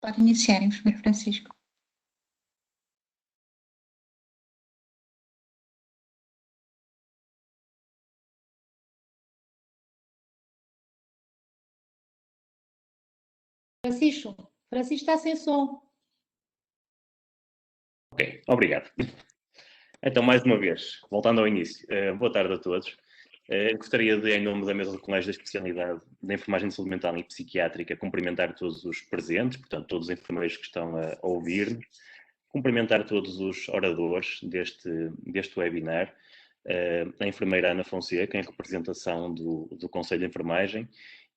Pode iniciar, enfermeiro Francisco. Francisco está sem som. Ok, obrigado. Então, mais uma vez, voltando ao início, boa tarde a todos. Gostaria de, em nome da mesa do Colégio da Especialidade da Enfermagem de Saúde Mental e Psiquiátrica, cumprimentar todos os presentes, portanto, todos os enfermeiros que estão a ouvir-nos, cumprimentar todos os oradores deste webinar, a enfermeira Ana Fonseca, em representação do Conselho de Enfermagem,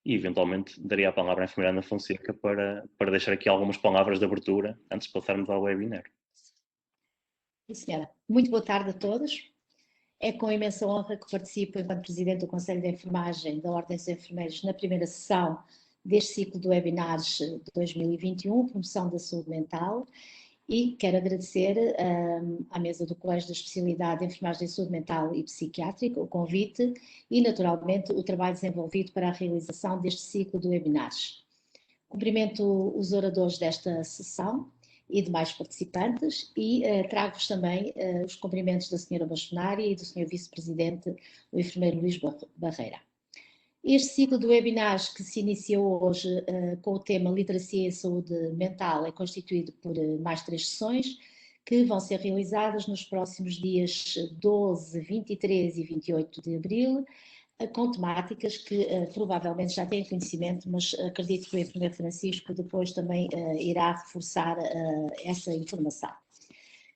e, eventualmente, daria a palavra à enfermeira Ana Fonseca para deixar aqui algumas palavras de abertura antes de passarmos ao webinar. Sim, senhora. Muito boa tarde a todos. É com imensa honra que participo enquanto Presidente do Conselho de Enfermagem da Ordem dos Enfermeiros na primeira sessão deste ciclo de webinars de 2021, Promoção da Saúde Mental, e quero agradecer à mesa do Colégio da Especialidade de Enfermagem de Saúde Mental e Psiquiátrica o convite e, naturalmente, o trabalho desenvolvido para a realização deste ciclo de webinars. Cumprimento os oradores desta sessão e demais participantes e trago-vos também os cumprimentos da senhora bastonária e do senhor vice-presidente, o enfermeiro Luís Barreira. Este ciclo de webinars que se iniciou hoje com o tema Literacia e Saúde Mental é constituído por mais 3 sessões que vão ser realizadas nos próximos dias 12, 23 e 28 de abril, com temáticas que provavelmente já têm conhecimento, mas acredito que o enfermeiro Francisco depois também irá reforçar essa informação.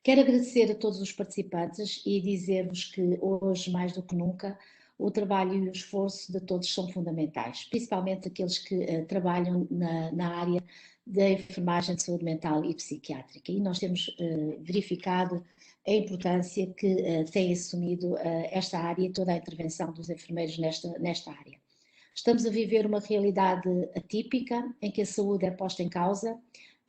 Quero agradecer a todos os participantes e dizer-vos que hoje, mais do que nunca, o trabalho e o esforço de todos são fundamentais, principalmente aqueles que trabalham na área da enfermagem de saúde mental e psiquiátrica. E nós temos verificado a importância que tem assumido esta área e toda a intervenção dos enfermeiros nesta área. Estamos a viver uma realidade atípica em que a saúde é posta em causa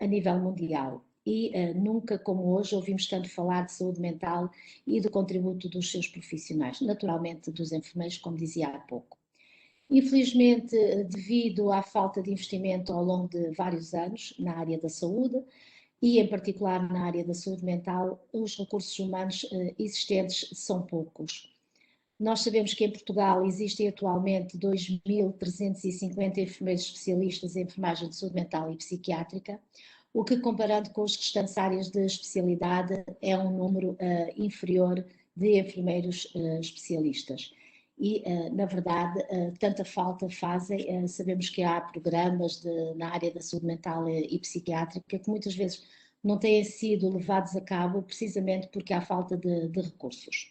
a nível mundial. E nunca como hoje ouvimos tanto falar de saúde mental e do contributo dos seus profissionais, naturalmente dos enfermeiros, como dizia há pouco. Infelizmente, devido à falta de investimento ao longo de vários anos na área da saúde, e em particular na área da saúde mental, os recursos humanos existentes são poucos. Nós sabemos que em Portugal existem atualmente 2.350 enfermeiros especialistas em enfermagem de saúde mental e psiquiátrica, o que, comparando com as restantes áreas de especialidade, é um número inferior de enfermeiros especialistas. E, na verdade, tanta falta fazem, sabemos que há programas na área da saúde mental e psiquiátrica que muitas vezes não têm sido levados a cabo precisamente porque há falta de recursos.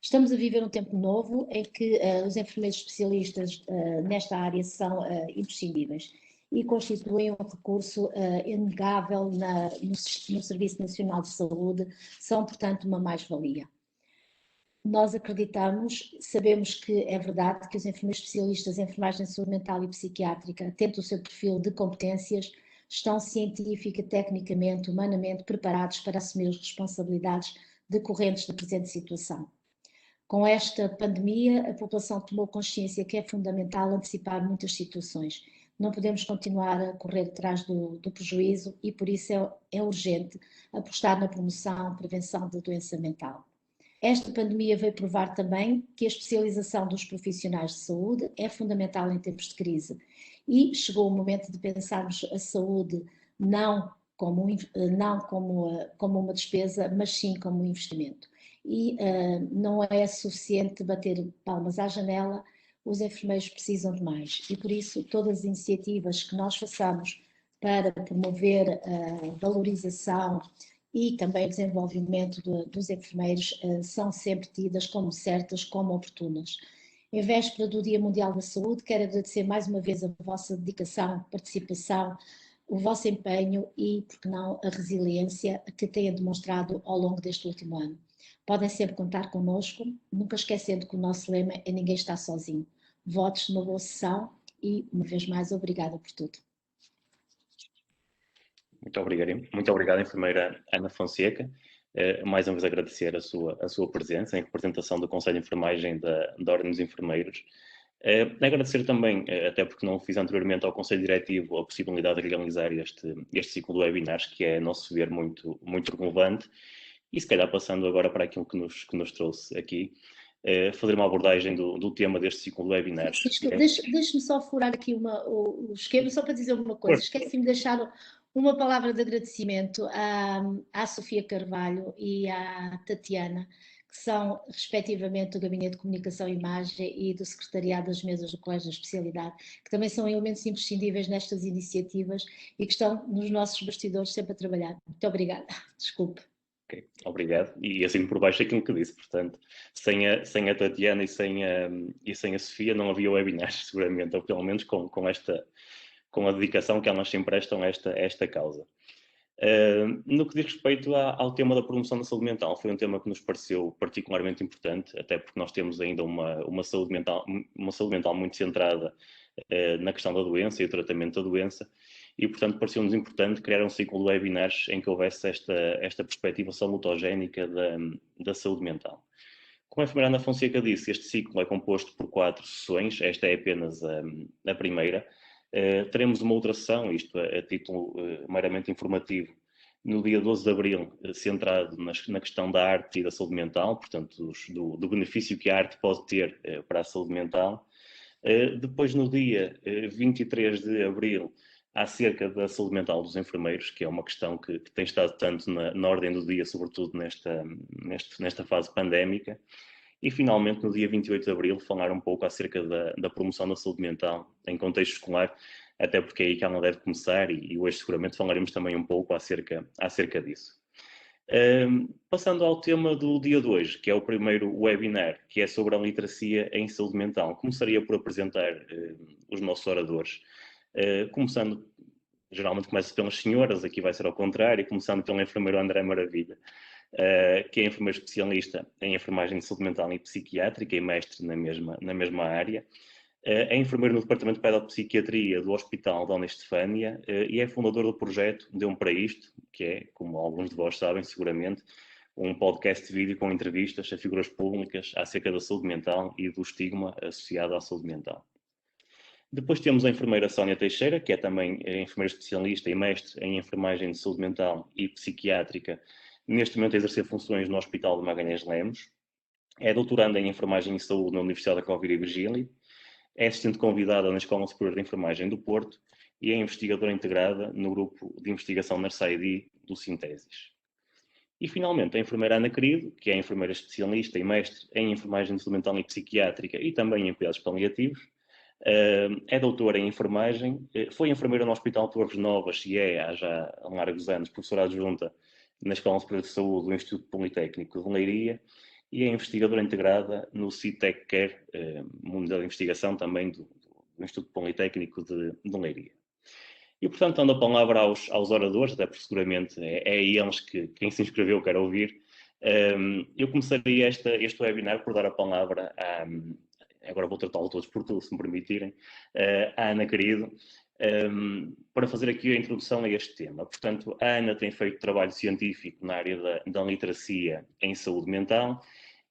Estamos a viver um tempo novo em que os enfermeiros especialistas nesta área são imprescindíveis e constituem um recurso inegável no Serviço Nacional de Saúde, são, portanto, uma mais-valia. Nós acreditamos, sabemos que é verdade que os enfermeiros especialistas em enfermagem de saúde mental e psiquiátrica, tendo o seu perfil de competências, estão científica, tecnicamente, humanamente preparados para assumir as responsabilidades decorrentes da presente situação. Com esta pandemia, a população tomou consciência que é fundamental antecipar muitas situações. Não podemos continuar a correr atrás do prejuízo e, por isso, é urgente apostar na promoção, prevenção da doença mental. Esta pandemia veio provar também que a especialização dos profissionais de saúde é fundamental em tempos de crise e chegou o momento de pensarmos a saúde não como uma despesa, mas sim como um investimento. E não é suficiente bater palmas à janela, os enfermeiros precisam de mais. E por isso todas as iniciativas que nós façamos para promover a valorização e também o desenvolvimento dos enfermeiros são sempre tidas como certas, como oportunas. Em véspera do Dia Mundial da Saúde, quero agradecer mais uma vez a vossa dedicação, participação, o vosso empenho e, por que não, a resiliência que têm demonstrado ao longo deste último ano. Podem sempre contar connosco, nunca esquecendo que o nosso lema é ninguém está sozinho. Votos de uma boa sessão e, uma vez mais, obrigada por tudo. Muito obrigado, enfermeira Ana Fonseca. Mais uma vez agradecer a sua presença em representação do Conselho de Enfermagem da Ordem dos Enfermeiros. Agradecer também, até porque não fiz anteriormente ao Conselho Diretivo, a possibilidade de realizar este ciclo de webinars, que é, a nosso ver, muito, muito relevante, e se calhar passando agora para aquilo que nos trouxe aqui, fazer uma abordagem do tema deste ciclo de webinars. Francisco, deixe-me só furar aqui o esquema, só para dizer uma coisa. Esqueci-me de deixar uma palavra de agradecimento à Sofia Carvalho e à Tatiana, que são, respectivamente, do Gabinete de Comunicação e Imagem e do Secretariado das Mesas do Colégio da Especialidade, que também são elementos imprescindíveis nestas iniciativas e que estão nos nossos bastidores sempre a trabalhar. Muito obrigada. Desculpe. Okay, obrigado. E assim por baixo aquilo que disse, portanto, sem a Tatiana e sem a Sofia não havia webinars, seguramente, ou pelo menos com a dedicação que elas se emprestam a esta causa. No que diz respeito ao tema da promoção da saúde mental, foi um tema que nos pareceu particularmente importante, até porque nós temos ainda uma saúde mental muito centrada na questão da doença e o tratamento da doença, e portanto pareceu-nos importante criar um ciclo de webinars em que houvesse esta perspectiva salutogénica da saúde mental. Como a enfermeira Ana Fonseca disse, este ciclo é composto por 4 sessões, esta é apenas a primeira. Teremos uma outra sessão, isto a título meramente informativo, no dia 12 de abril, centrado na questão da arte e da saúde mental, portanto, do benefício que a arte pode ter para a saúde mental. Depois, no dia 23 de abril, acerca da saúde mental dos enfermeiros, que é uma questão que tem estado tanto na ordem do dia, sobretudo nesta fase pandémica. E, finalmente, no dia 28 de abril, falar um pouco acerca da promoção da saúde mental em contexto escolar, até porque é aí que ela deve começar e hoje seguramente falaremos também um pouco acerca disso. Passando ao tema do dia de hoje, que é o primeiro webinar, que é sobre a literacia em saúde mental. Começaria por apresentar os nossos oradores, começando, geralmente começa pelas senhoras, aqui vai ser ao contrário, começando pelo enfermeiro André Maravilha, que é enfermeiro especialista em enfermagem de saúde mental e psiquiátrica e mestre na mesma área. É enfermeiro no Departamento de Pedopsiquiatria do Hospital Dona Estefânia e é fundador do projeto Deu-me para Isto, que é, como alguns de vós sabem seguramente, um podcast de vídeo com entrevistas a figuras públicas acerca da saúde mental e do estigma associado à saúde mental. Depois temos a enfermeira Sónia Teixeira, que é também enfermeira especialista e mestre em enfermagem de saúde mental e psiquiátrica, neste momento a exercer funções no Hospital de Magalhães Lemos. É doutoranda em enfermagem e saúde na Universidade da Covira e Virgílio. É assistente convidada na Escola Superior de Enfermagem do Porto e é investigadora integrada no grupo de investigação NERSAID do Sintesis. E, finalmente, a enfermeira Ana Querido, que é enfermeira especialista e mestre em enfermagem de saúde mental e psiquiátrica e também em cuidados paliativos. É doutora em enfermagem, foi enfermeira no Hospital Torres Novas e é, há já largos anos, professora adjunta na Escola Superior de Saúde do Instituto Politécnico de Leiria e é investigadora integrada no CITEC Care, Mundial de Investigação também do Instituto Politécnico de Leiria. E, portanto, dando a palavra aos oradores, até porque seguramente é a eles que quem se inscreveu quer ouvir, eu começaria este webinar por dar a palavra agora vou tratá-lo todos por tu, se me permitirem, a Ana Querido, para fazer aqui a introdução a este tema. Portanto, a Ana tem feito trabalho científico na área da literacia em saúde mental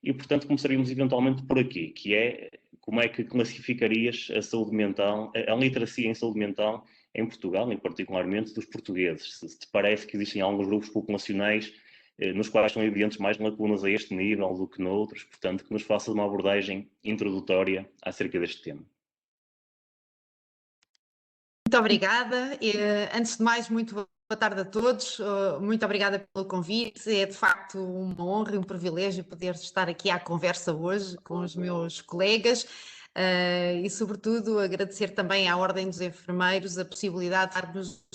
e, portanto, começaríamos eventualmente por aqui, que é como é que classificarias a saúde mental, a literacia em saúde mental em Portugal, e particularmente dos portugueses. Se te parece que existem alguns grupos populacionais nos quais são evidentes mais lacunas a este nível do que noutros, portanto, que nos faça uma abordagem introdutória acerca deste tema. Muito obrigada. Antes de mais, muito boa tarde a todos. Muito obrigada pelo convite. É de facto uma honra e um privilégio poder estar aqui à conversa hoje com os meus colegas. E, sobretudo, agradecer também à Ordem dos Enfermeiros a possibilidade de darmos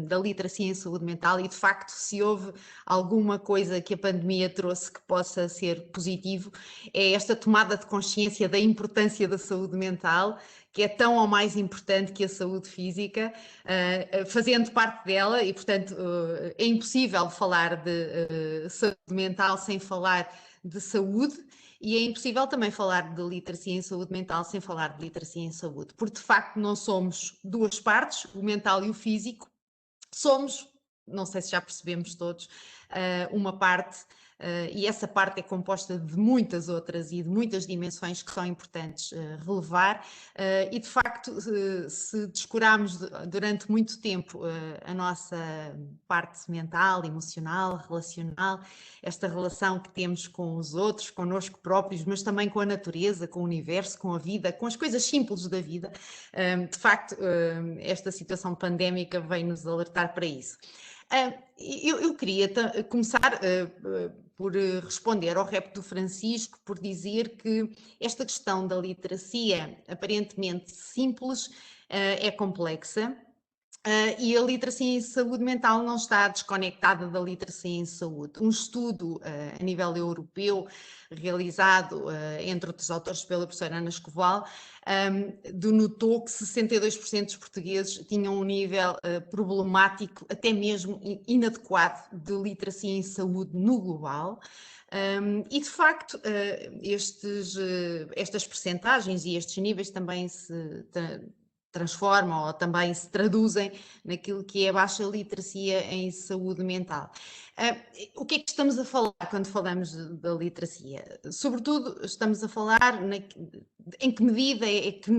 da literacia em saúde mental e, de facto, se houve alguma coisa que a pandemia trouxe que possa ser positivo, é esta tomada de consciência da importância da saúde mental, que é tão ou mais importante que a saúde física, fazendo parte dela, e, portanto, é impossível falar de saúde mental sem falar de saúde. E é impossível também falar de literacia em saúde mental sem falar de literacia em saúde, porque de facto não somos duas partes, o mental e o físico, somos, não sei se já percebemos todos, uma parte e essa parte é composta de muitas outras e de muitas dimensões que são importantes relevar, e de facto, se descurarmos durante muito tempo a nossa parte mental, emocional, relacional, esta relação que temos com os outros, connosco próprios, mas também com a natureza, com o universo, com a vida, com as coisas simples da vida, de facto, esta situação pandémica vem nos alertar para isso. Eu queria começar por responder ao repto do Francisco, por dizer que esta questão da literacia, aparentemente simples, é complexa. E a literacia em saúde mental não está desconectada da literacia em saúde. Um estudo a nível europeu, realizado, entre outros autores, pela professora Ana Escoval, denotou que 62% dos portugueses tinham um nível problemático, até mesmo inadequado, de literacia em saúde no global. E de facto, estas percentagens e estes níveis também se transformam ou também se traduzem naquilo que é a baixa literacia em saúde mental. O que é que estamos a falar quando falamos da literacia? Sobretudo, estamos a falar em que medida é que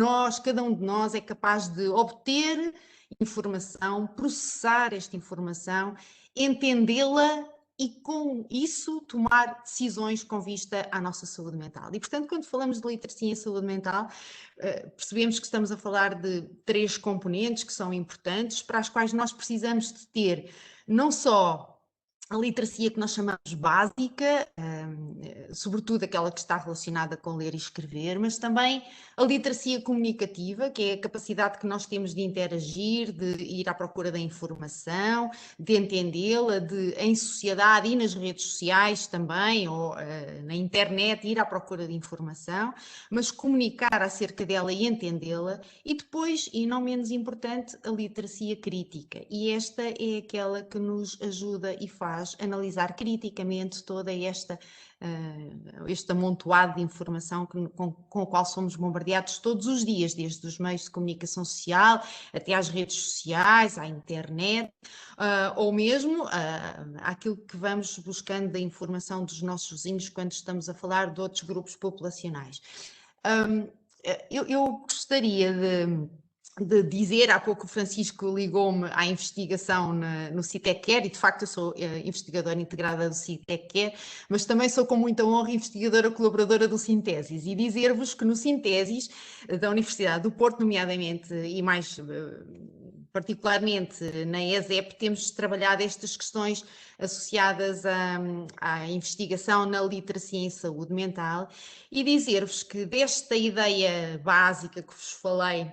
cada um de nós é capaz de obter informação, processar esta informação, entendê-la e com isso tomar decisões com vista à nossa saúde mental. E portanto, quando falamos de literacia em saúde mental, percebemos que estamos a falar de 3 componentes que são importantes, para as quais nós precisamos de ter não só a literacia que nós chamamos básica, sobretudo aquela que está relacionada com ler e escrever, mas também a literacia comunicativa, que é a capacidade que nós temos de interagir, de ir à procura da informação, de entendê-la, de em sociedade e nas redes sociais também, ou na internet, ir à procura de informação, mas comunicar acerca dela e entendê-la, e depois, e não menos importante, a literacia crítica. E esta é aquela que nos ajuda e faz analisar criticamente toda este amontoado de informação com a qual somos bombardeados todos os dias, desde os meios de comunicação social até às redes sociais, à internet, ou mesmo àquilo que vamos buscando da informação dos nossos vizinhos quando estamos a falar de outros grupos populacionais. Eu gostaria de dizer, há pouco o Francisco ligou-me à investigação no CITEC-Quer, e de facto eu sou investigadora integrada do CITEC-Quer, mas também sou com muita honra investigadora colaboradora do Sintesis, e dizer-vos que no Sintesis da Universidade do Porto, nomeadamente, e mais particularmente na ESEP, temos trabalhado estas questões associadas à investigação na literacia em saúde mental, e dizer-vos que desta ideia básica que vos falei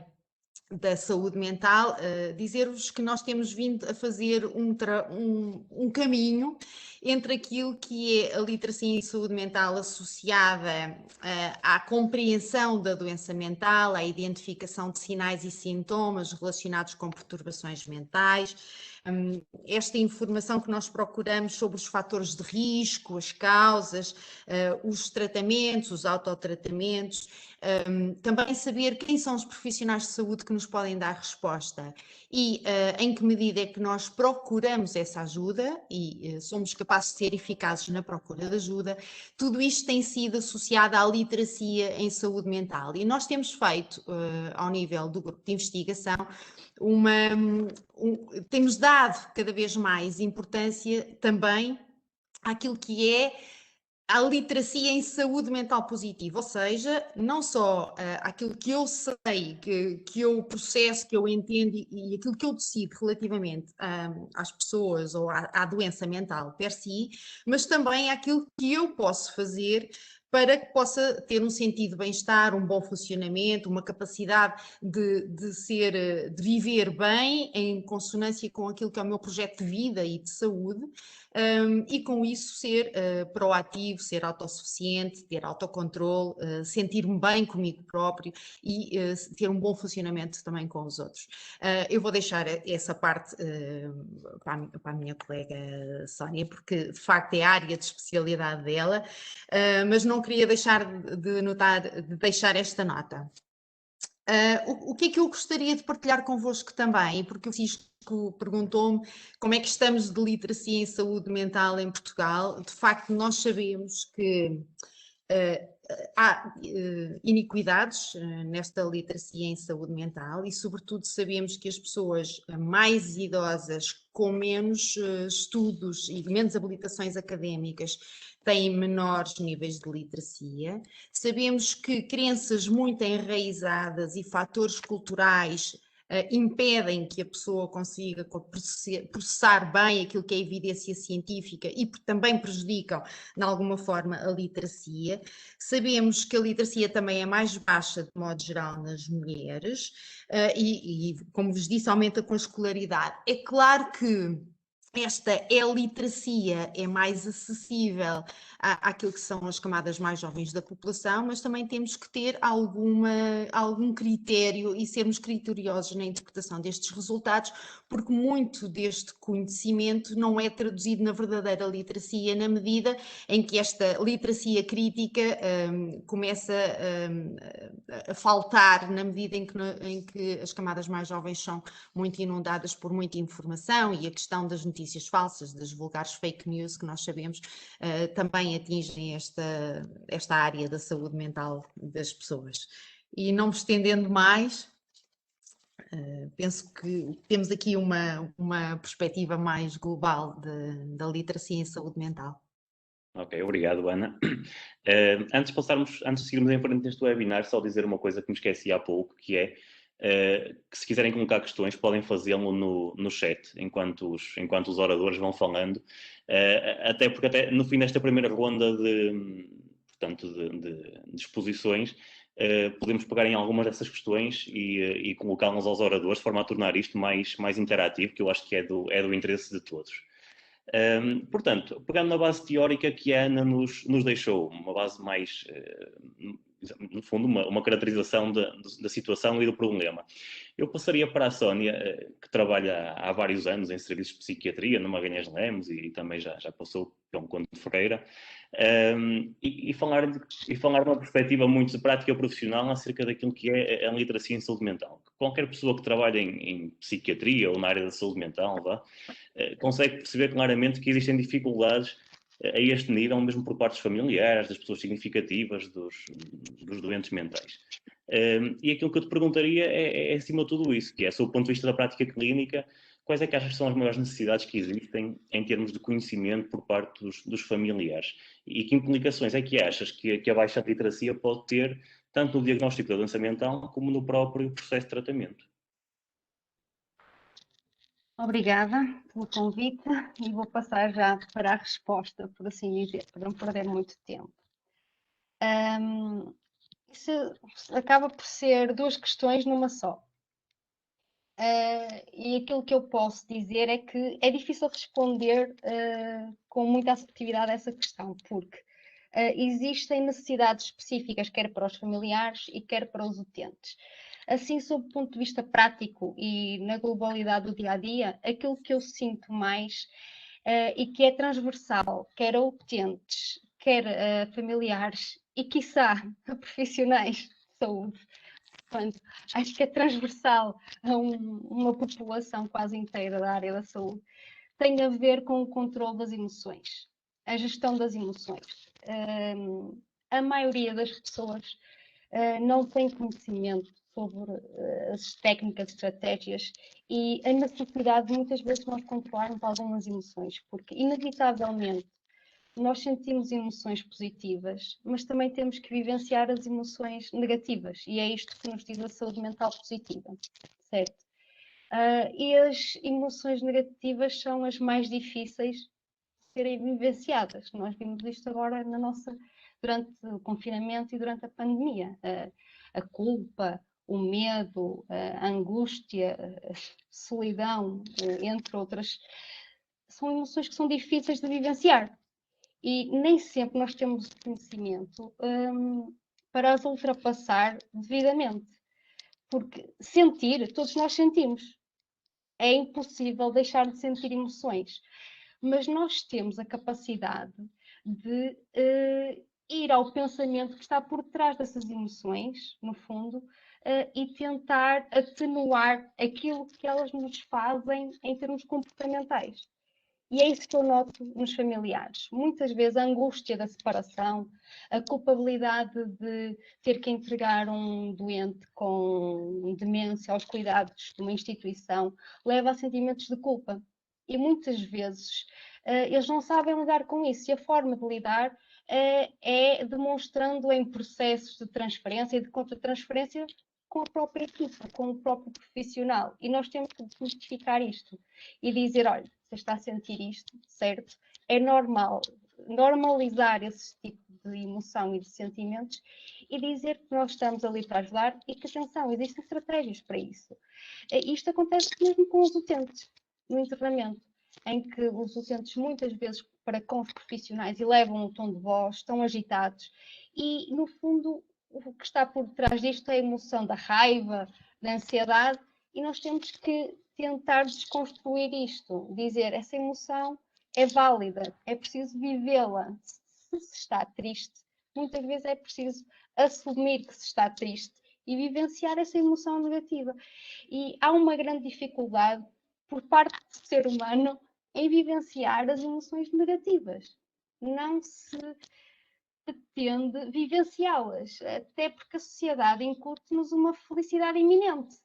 da saúde mental, dizer-vos que nós temos vindo a fazer um caminho entre aquilo que é a literacia em saúde mental associada à compreensão da doença mental, à identificação de sinais e sintomas relacionados com perturbações mentais, esta informação que nós procuramos sobre os fatores de risco, as causas, os tratamentos, os autotratamentos, também saber quem são os profissionais de saúde que nos podem dar resposta e em que medida é que nós procuramos essa ajuda e somos capazes de ser eficazes na procura de ajuda. Tudo isto tem sido associado à literacia em saúde mental, e nós temos feito, ao nível do grupo de investigação, temos dado cada vez mais importância também àquilo que é a literacia em saúde mental positiva, ou seja, não só aquilo que eu sei, que eu processo, que eu entendo e aquilo que eu decido relativamente às pessoas ou à doença mental per si, mas também aquilo que eu posso fazer para que possa ter um sentido de bem-estar, um bom funcionamento, uma capacidade de viver bem em consonância com aquilo que é o meu projeto de vida e de saúde, e com isso ser proativo, ser autossuficiente, ter autocontrole, sentir-me bem comigo próprio e ter um bom funcionamento também com os outros. Eu vou deixar essa parte para a minha colega Sónia, porque de facto é a área de especialidade dela, mas não queria deixar de deixar esta nota. O que é que eu gostaria de partilhar convosco também? Porque o Francisco perguntou-me como é que estamos de literacia em saúde mental em Portugal. De facto, nós sabemos que há iniquidades nesta literacia em saúde mental e, sobretudo, sabemos que as pessoas mais idosas, com menos estudos e menos habilitações académicas, têm menores níveis de literacia. Sabemos que crenças muito enraizadas e fatores culturais impedem que a pessoa consiga processar bem aquilo que é evidência científica e também prejudicam, de alguma forma, a literacia. Sabemos que a literacia também é mais baixa, de modo geral, nas mulheres e, como vos disse, aumenta com a escolaridade. É claro que esta literacia é mais acessível àquilo que são as camadas mais jovens da população, mas também temos que ter algum critério e sermos criteriosos na interpretação destes resultados, porque muito deste conhecimento não é traduzido na verdadeira literacia, na medida em que esta literacia crítica começa a faltar, na medida em que as camadas mais jovens são muito inundadas por muita informação, e a questão das notícias falsas, das vulgares fake news, que nós sabemos, também atingem esta área da saúde mental das pessoas. E não me estendendo mais, penso que temos aqui uma perspectiva mais global da literacia em saúde mental. Ok, obrigado, Ana. Antes de seguirmos em frente neste webinar, só dizer uma coisa que me esqueci há pouco, que é que se quiserem colocar questões, podem fazê-lo no chat, enquanto os oradores vão falando, até porque no fim desta primeira ronda de exposições, podemos pegar em algumas dessas questões e colocá-las aos oradores, de forma a tornar isto mais interativo, que eu acho que é do interesse de todos. Portanto, pegando na base teórica que a Ana nos deixou, uma base mais, no fundo, uma caracterização da situação e do problema. Eu passaria para a Sónia, que trabalha há vários anos em serviços de psiquiatria, no Magalhães Lemos, e também já passou pelo Conde de Ferreira, e falar de uma perspectiva muito prática profissional acerca daquilo que é a literacia em saúde mental. Qualquer pessoa que trabalhe em psiquiatria ou na área da saúde mental consegue perceber claramente que existem dificuldades a este nível, mesmo por partes familiares, das pessoas significativas, dos doentes mentais. E aquilo que eu te perguntaria é acima de tudo isso, que é, sob o ponto de vista da prática clínica, quais é que achas que são as maiores necessidades que existem em termos de conhecimento por parte dos familiares? E que implicações é que achas que a baixa literacia pode ter, tanto no diagnóstico da doença mental, como no próprio processo de tratamento? Obrigada pelo convite e vou passar já para a resposta, por assim dizer, para não perder muito tempo. Isso acaba por ser duas questões numa só. E aquilo que eu posso dizer é que é difícil responder com muita assertividade a essa questão, porque existem necessidades específicas, quer para os familiares e quer para os utentes. Assim, sob o ponto de vista prático e na globalidade do dia-a-dia, aquilo que eu sinto mais e que é transversal, quer a utentes, quer a familiares e, quiçá, a profissionais de saúde, portanto, acho que é transversal a uma população quase inteira da área da saúde, tem a ver com o controle das emoções, a gestão das emoções. A maioria das pessoas não tem conhecimento sobre as técnicas, estratégias e a necessidade de muitas vezes nós controlarmos algumas emoções, porque inevitavelmente nós sentimos emoções positivas, mas também temos que vivenciar as emoções negativas, e é isto que nos diz a saúde mental positiva, certo? E as emoções negativas são as mais difíceis de serem vivenciadas. Nós vimos isto agora durante o confinamento e durante a pandemia. A culpa, o medo, a angústia, a solidão, entre outras, são emoções que são difíceis de vivenciar. E nem sempre nós temos conhecimento para as ultrapassar devidamente. Porque sentir, todos nós sentimos. É impossível deixar de sentir emoções. Mas nós temos a capacidade de ir ao pensamento que está por trás dessas emoções, no fundo, e tentar atenuar aquilo que elas nos fazem em termos comportamentais. E é isso que eu noto nos familiares. Muitas vezes a angústia da separação, a culpabilidade de ter que entregar um doente com demência aos cuidados de uma instituição, leva a sentimentos de culpa. E muitas vezes eles não sabem lidar com isso. E a forma de lidar é demonstrando em processos de transferência e de contra-transferência com a própria equipa, com o próprio profissional. E nós temos que desmistificar isto e dizer, olha, você está a sentir isto, certo? É normal, normalizar esse tipo de emoção e de sentimentos e dizer que nós estamos ali para ajudar e que, atenção, existem estratégias para isso. Isto acontece mesmo com os utentes no internamento, em que os utentes muitas vezes para com os profissionais elevam o tom de voz, estão agitados e, no fundo, o que está por trás disto é a emoção da raiva, da ansiedade, e nós temos que tentar desconstruir isto, dizer essa emoção é válida, é preciso vivê-la. Se se está triste, muitas vezes é preciso assumir que se está triste e vivenciar essa emoção negativa. E há uma grande dificuldade por parte do ser humano em vivenciar as emoções negativas. Não se pretende vivenciá-las, até porque a sociedade incute-nos uma felicidade iminente.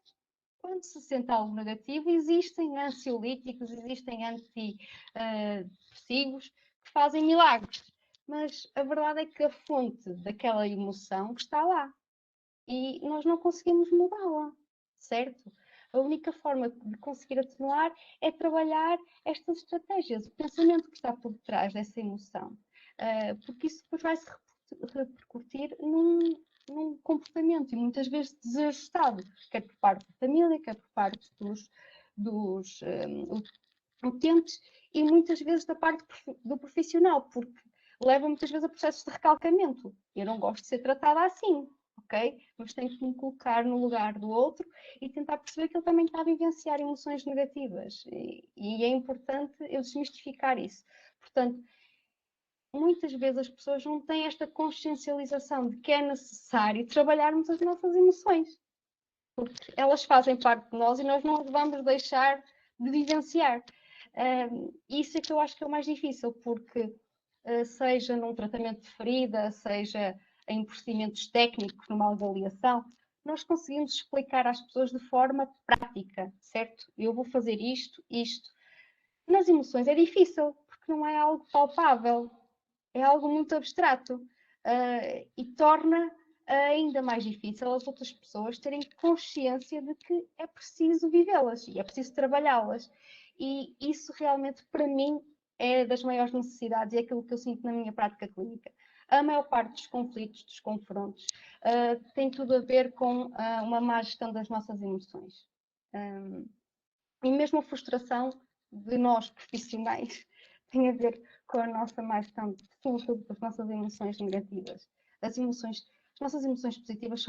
Quando se sente algo negativo, existem ansiolíticos, existem antidepressivos que fazem milagres. Mas a verdade é que a fonte daquela emoção está lá e nós não conseguimos mudá-la, certo? A única forma de conseguir atenuar é trabalhar estas estratégias, o pensamento que está por trás dessa emoção, porque isso depois vai se repercutir num comportamento e muitas vezes desajustado, quer por parte da família, quer por parte dos utentes e muitas vezes da parte do profissional, porque leva muitas vezes a processos de recalcamento. Eu não gosto de ser tratada assim, ok? Mas tenho que me colocar no lugar do outro e tentar perceber que ele também está a vivenciar emoções negativas. E é importante eu desmistificar isso. Portanto, muitas vezes as pessoas não têm esta consciencialização de que é necessário trabalharmos as nossas emoções. Porque elas fazem parte de nós e nós não as vamos deixar de vivenciar. Isso é que eu acho que é o mais difícil, porque seja num tratamento de ferida, seja em procedimentos técnicos, numa avaliação, nós conseguimos explicar às pessoas de forma prática, certo? Eu vou fazer isto, isto. Nas emoções é difícil, porque não é algo palpável, é algo muito abstrato e torna ainda mais difícil as outras pessoas terem consciência de que é preciso vivê-las e é preciso trabalhá-las. E isso realmente, para mim, é das maiores necessidades e é aquilo que eu sinto na minha prática clínica. A maior parte dos conflitos, dos confrontos, tem tudo a ver com uma má gestão das nossas emoções. E mesmo a frustração de nós, profissionais, tem a ver com a nossa má gestão, sobretudo das nossas emoções negativas. As nossas emoções positivas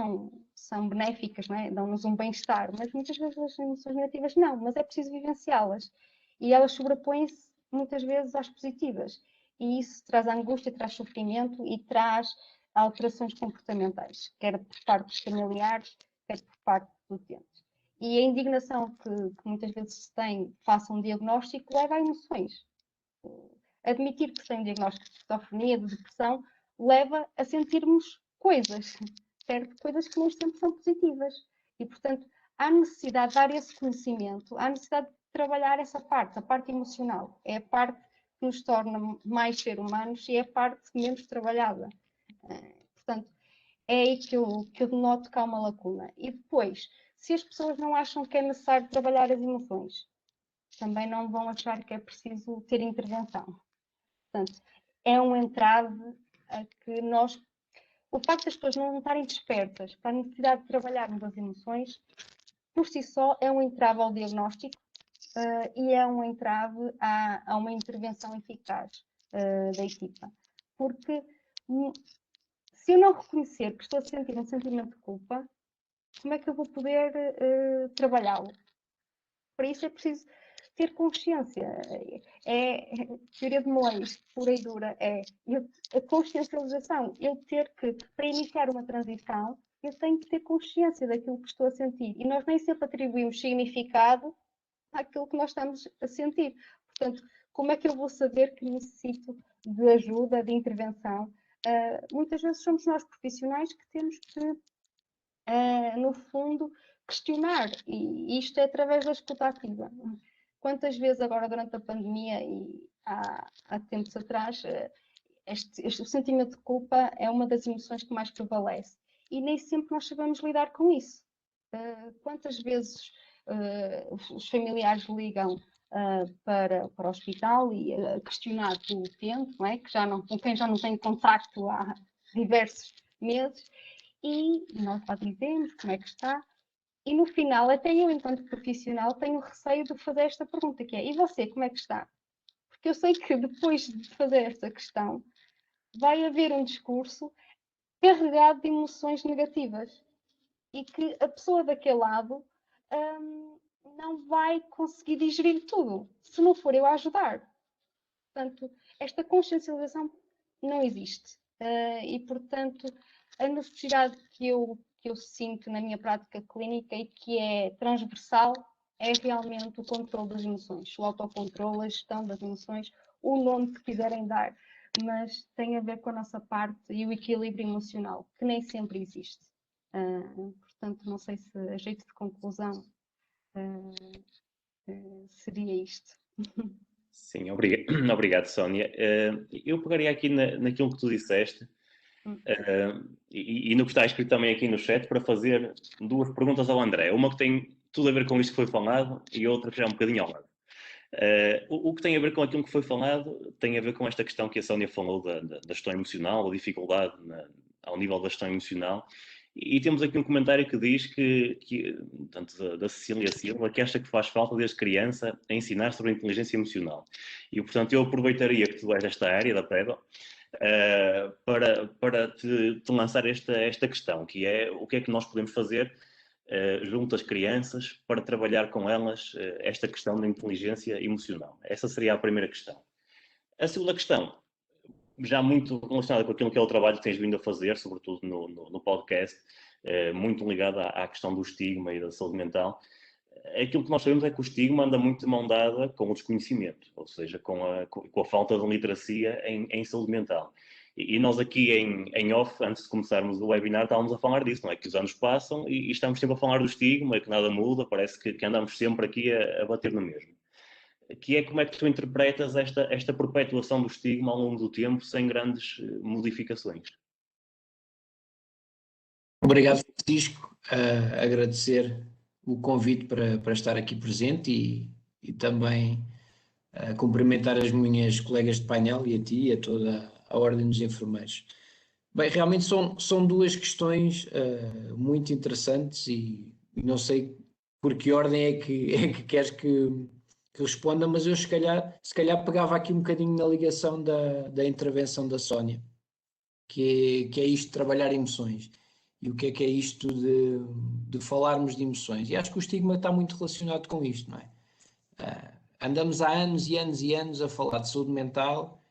são benéficas, não é? Dão-nos um bem-estar, mas muitas vezes as emoções negativas não, mas é preciso vivenciá-las. E elas sobrepõem-se muitas vezes às positivas. E isso traz angústia, traz sofrimento e traz alterações comportamentais, quer por parte dos familiares, quer por parte dos utentes. E a indignação que muitas vezes se tem face a um diagnóstico leva a emoções. Admitir que se tem um diagnóstico de esquizofrenia, de depressão, leva a sentirmos coisas, certo? Coisas que nem sempre são positivas. E, portanto, há necessidade de dar esse conhecimento, há necessidade de trabalhar essa parte, a parte emocional. É a parte que nos torna mais seres humanos e é a parte menos trabalhada. Portanto, é aí que eu noto que há uma lacuna. E depois, se as pessoas não acham que é necessário trabalhar as emoções, também não vão achar que é preciso ter intervenção. Portanto, é um entrave a que nós... O facto das pessoas não estarem despertas para a necessidade de trabalharmos as emoções, por si só, é um entrave ao diagnóstico e é um entrave a uma intervenção eficaz da equipa. Porque se eu não reconhecer que estou a sentir um sentimento de culpa, como é que eu vou poder trabalhá-lo? Para isso é preciso ter consciência. É teoria de Moleis, pura e dura. A consciencialização. Eu ter que, para iniciar uma transição, eu tenho que ter consciência daquilo que estou a sentir. E nós nem sempre atribuímos significado àquilo que nós estamos a sentir. Portanto, como é que eu vou saber que necessito de ajuda, de intervenção? Muitas vezes somos nós profissionais que temos que, no fundo, questionar. E isto é através da escuta ativa. Quantas vezes agora durante a pandemia e há tempos atrás, o sentimento de culpa é uma das emoções que mais prevalece. E nem sempre nós sabemos lidar com isso. Quantas vezes os familiares ligam para o hospital e questionar pelo utente, não é? Com quem já não tem contacto há diversos meses, e nós lá dizemos como é que está, e no final, até eu, enquanto profissional, tenho receio de fazer esta pergunta, que é: e você, como é que está? Porque eu sei que depois de fazer esta questão, vai haver um discurso carregado de emoções negativas e que a pessoa daquele lado não vai conseguir digerir tudo, se não for eu a ajudar. Portanto, esta consciencialização não existe. E, portanto, a necessidade que eu sinto na minha prática clínica e que é transversal é realmente o controle das emoções, o autocontrole, a gestão das emoções, o nome que quiserem dar, mas tem a ver com a nossa parte e o equilíbrio emocional, que nem sempre existe. Portanto, não sei se a jeito de conclusão seria isto. Sim, obrigado, Sónia. Eu pegaria aqui naquilo que tu disseste e no que está escrito também aqui no chat para fazer duas perguntas ao André. Uma que tem tudo a ver com isto que foi falado e outra que já é um bocadinho ao lado. O que tem a ver com aquilo que foi falado tem a ver com esta questão que a Sónia falou da gestão emocional, da dificuldade ao nível da gestão emocional. E temos aqui um comentário que diz tanto da Cecília Silva, que acha que faz falta desde criança a ensinar sobre a inteligência emocional. E, portanto, eu aproveitaria que tu és desta área da PEDO para te lançar esta questão, que é o que é que nós podemos fazer junto às crianças para trabalhar com elas esta questão da inteligência emocional. Essa seria a primeira questão. A segunda questão, já muito relacionada com aquilo que é o trabalho que tens vindo a fazer, sobretudo no podcast, muito ligado à questão do estigma e da saúde mental. Aquilo que nós sabemos é que o estigma anda muito de mão dada com o desconhecimento, ou seja, com a falta de literacia em saúde mental. E nós aqui em off, antes de começarmos o webinar, estávamos a falar disso, não é? Que os anos passam e estamos sempre a falar do estigma, que nada muda, parece que andamos sempre aqui a bater no mesmo. Que é como é que tu interpretas esta perpetuação do estigma ao longo do tempo, sem grandes modificações? Obrigado, Francisco. Agradecer o convite para estar aqui presente e também cumprimentar as minhas colegas de painel e a ti e a toda a Ordem dos Enfermeiros. Bem, realmente são duas questões muito interessantes e não sei por que ordem é que queres que responda, mas eu se calhar pegava aqui um bocadinho na ligação da intervenção da Sónia, que é isto de trabalhar emoções. E o que é isto de falarmos de emoções? E acho que o estigma está muito relacionado com isto, não é? Andamos há anos e anos e anos a falar de saúde mental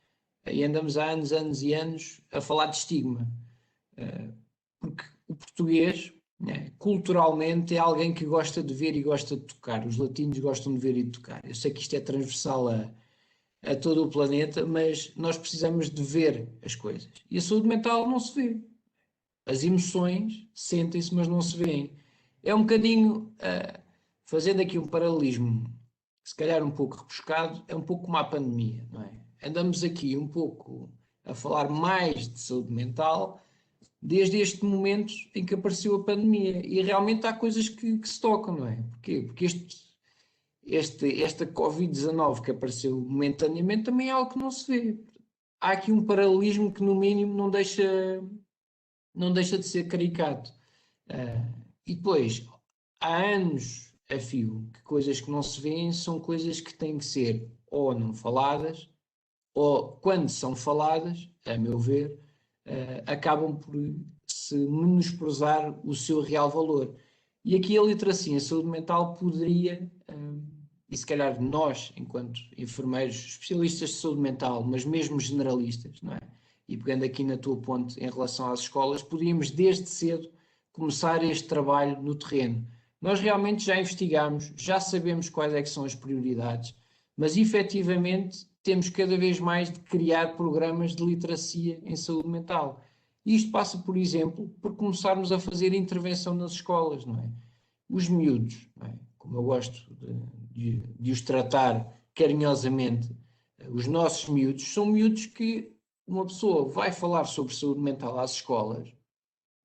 e andamos há anos e anos a falar de estigma. Porque o português, né, culturalmente, é alguém que gosta de ver e gosta de tocar. Os latinos gostam de ver e de tocar. Eu sei que isto é transversal a todo o planeta, mas nós precisamos de ver as coisas. E a saúde mental não se vê. As emoções sentem-se, mas não se veem. É um bocadinho, fazendo aqui um paralelismo, se calhar um pouco rebuscado, é um pouco como a pandemia, não é? Andamos aqui um pouco a falar mais de saúde mental desde este momento em que apareceu a pandemia. E realmente há coisas que se tocam, não é? Porquê? Porque esta Covid-19 que apareceu momentaneamente também é algo que não se vê. Há aqui um paralelismo que, no mínimo, não deixa de ser caricato. E depois, há anos a fio que coisas que não se veem são coisas que têm que ser ou não faladas, ou quando são faladas, a meu ver, acabam por se menosprezar o seu real valor. E aqui a literacia em saúde mental poderia, e se calhar nós, enquanto enfermeiros, especialistas de saúde mental, mas mesmo generalistas, não é? E pegando aqui na tua ponte em relação às escolas, podíamos desde cedo começar este trabalho no terreno. Nós realmente já investigamos, já sabemos quais é que são as prioridades, mas efetivamente temos cada vez mais de criar programas de literacia em saúde mental. E isto passa, por exemplo, por começarmos a fazer intervenção nas escolas, não é? Os miúdos, não é? Como eu gosto de os tratar carinhosamente, os nossos miúdos são miúdos que uma pessoa vai falar sobre saúde mental às escolas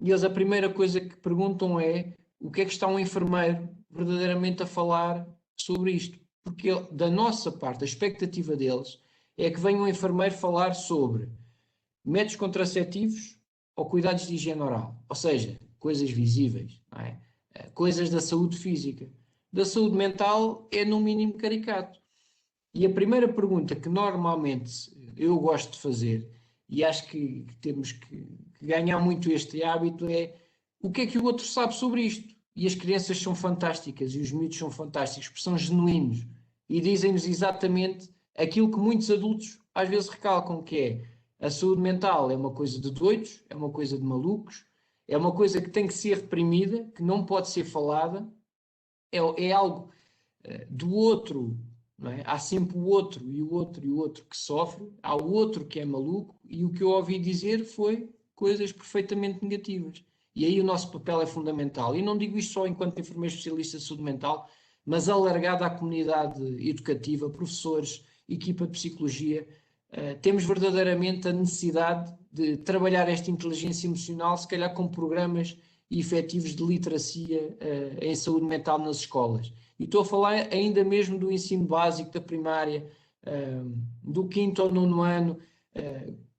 e eles a primeira coisa que perguntam é o que é que está um enfermeiro verdadeiramente a falar sobre isto. Porque da nossa parte, a expectativa deles é que venha um enfermeiro falar sobre métodos contraceptivos ou cuidados de higiene oral. Ou seja, coisas visíveis, não é? Coisas da saúde física. Da saúde mental é no mínimo caricato. E a primeira pergunta que normalmente eu gosto de fazer, e acho que temos que ganhar muito este hábito, é o que é que o outro sabe sobre isto? E as crianças são fantásticas e os miúdos são fantásticos, porque são genuínos e dizem-nos exatamente aquilo que muitos adultos às vezes recalcam, que é a saúde mental é uma coisa de doidos, é uma coisa de malucos, é uma coisa que tem que ser reprimida, que não pode ser falada, é algo do outro, não é? Há sempre o outro e o outro e o outro que sofre, há o outro que é maluco, e o que eu ouvi dizer foi coisas perfeitamente negativas. E aí o nosso papel é fundamental. E não digo isto só enquanto enfermeiro especialista de saúde mental, mas alargado à comunidade educativa, professores, equipa de psicologia. Temos verdadeiramente a necessidade de trabalhar esta inteligência emocional, se calhar com programas efetivos de literacia em saúde mental nas escolas. E estou a falar ainda mesmo do ensino básico, da primária, do 5º ao 9º ano,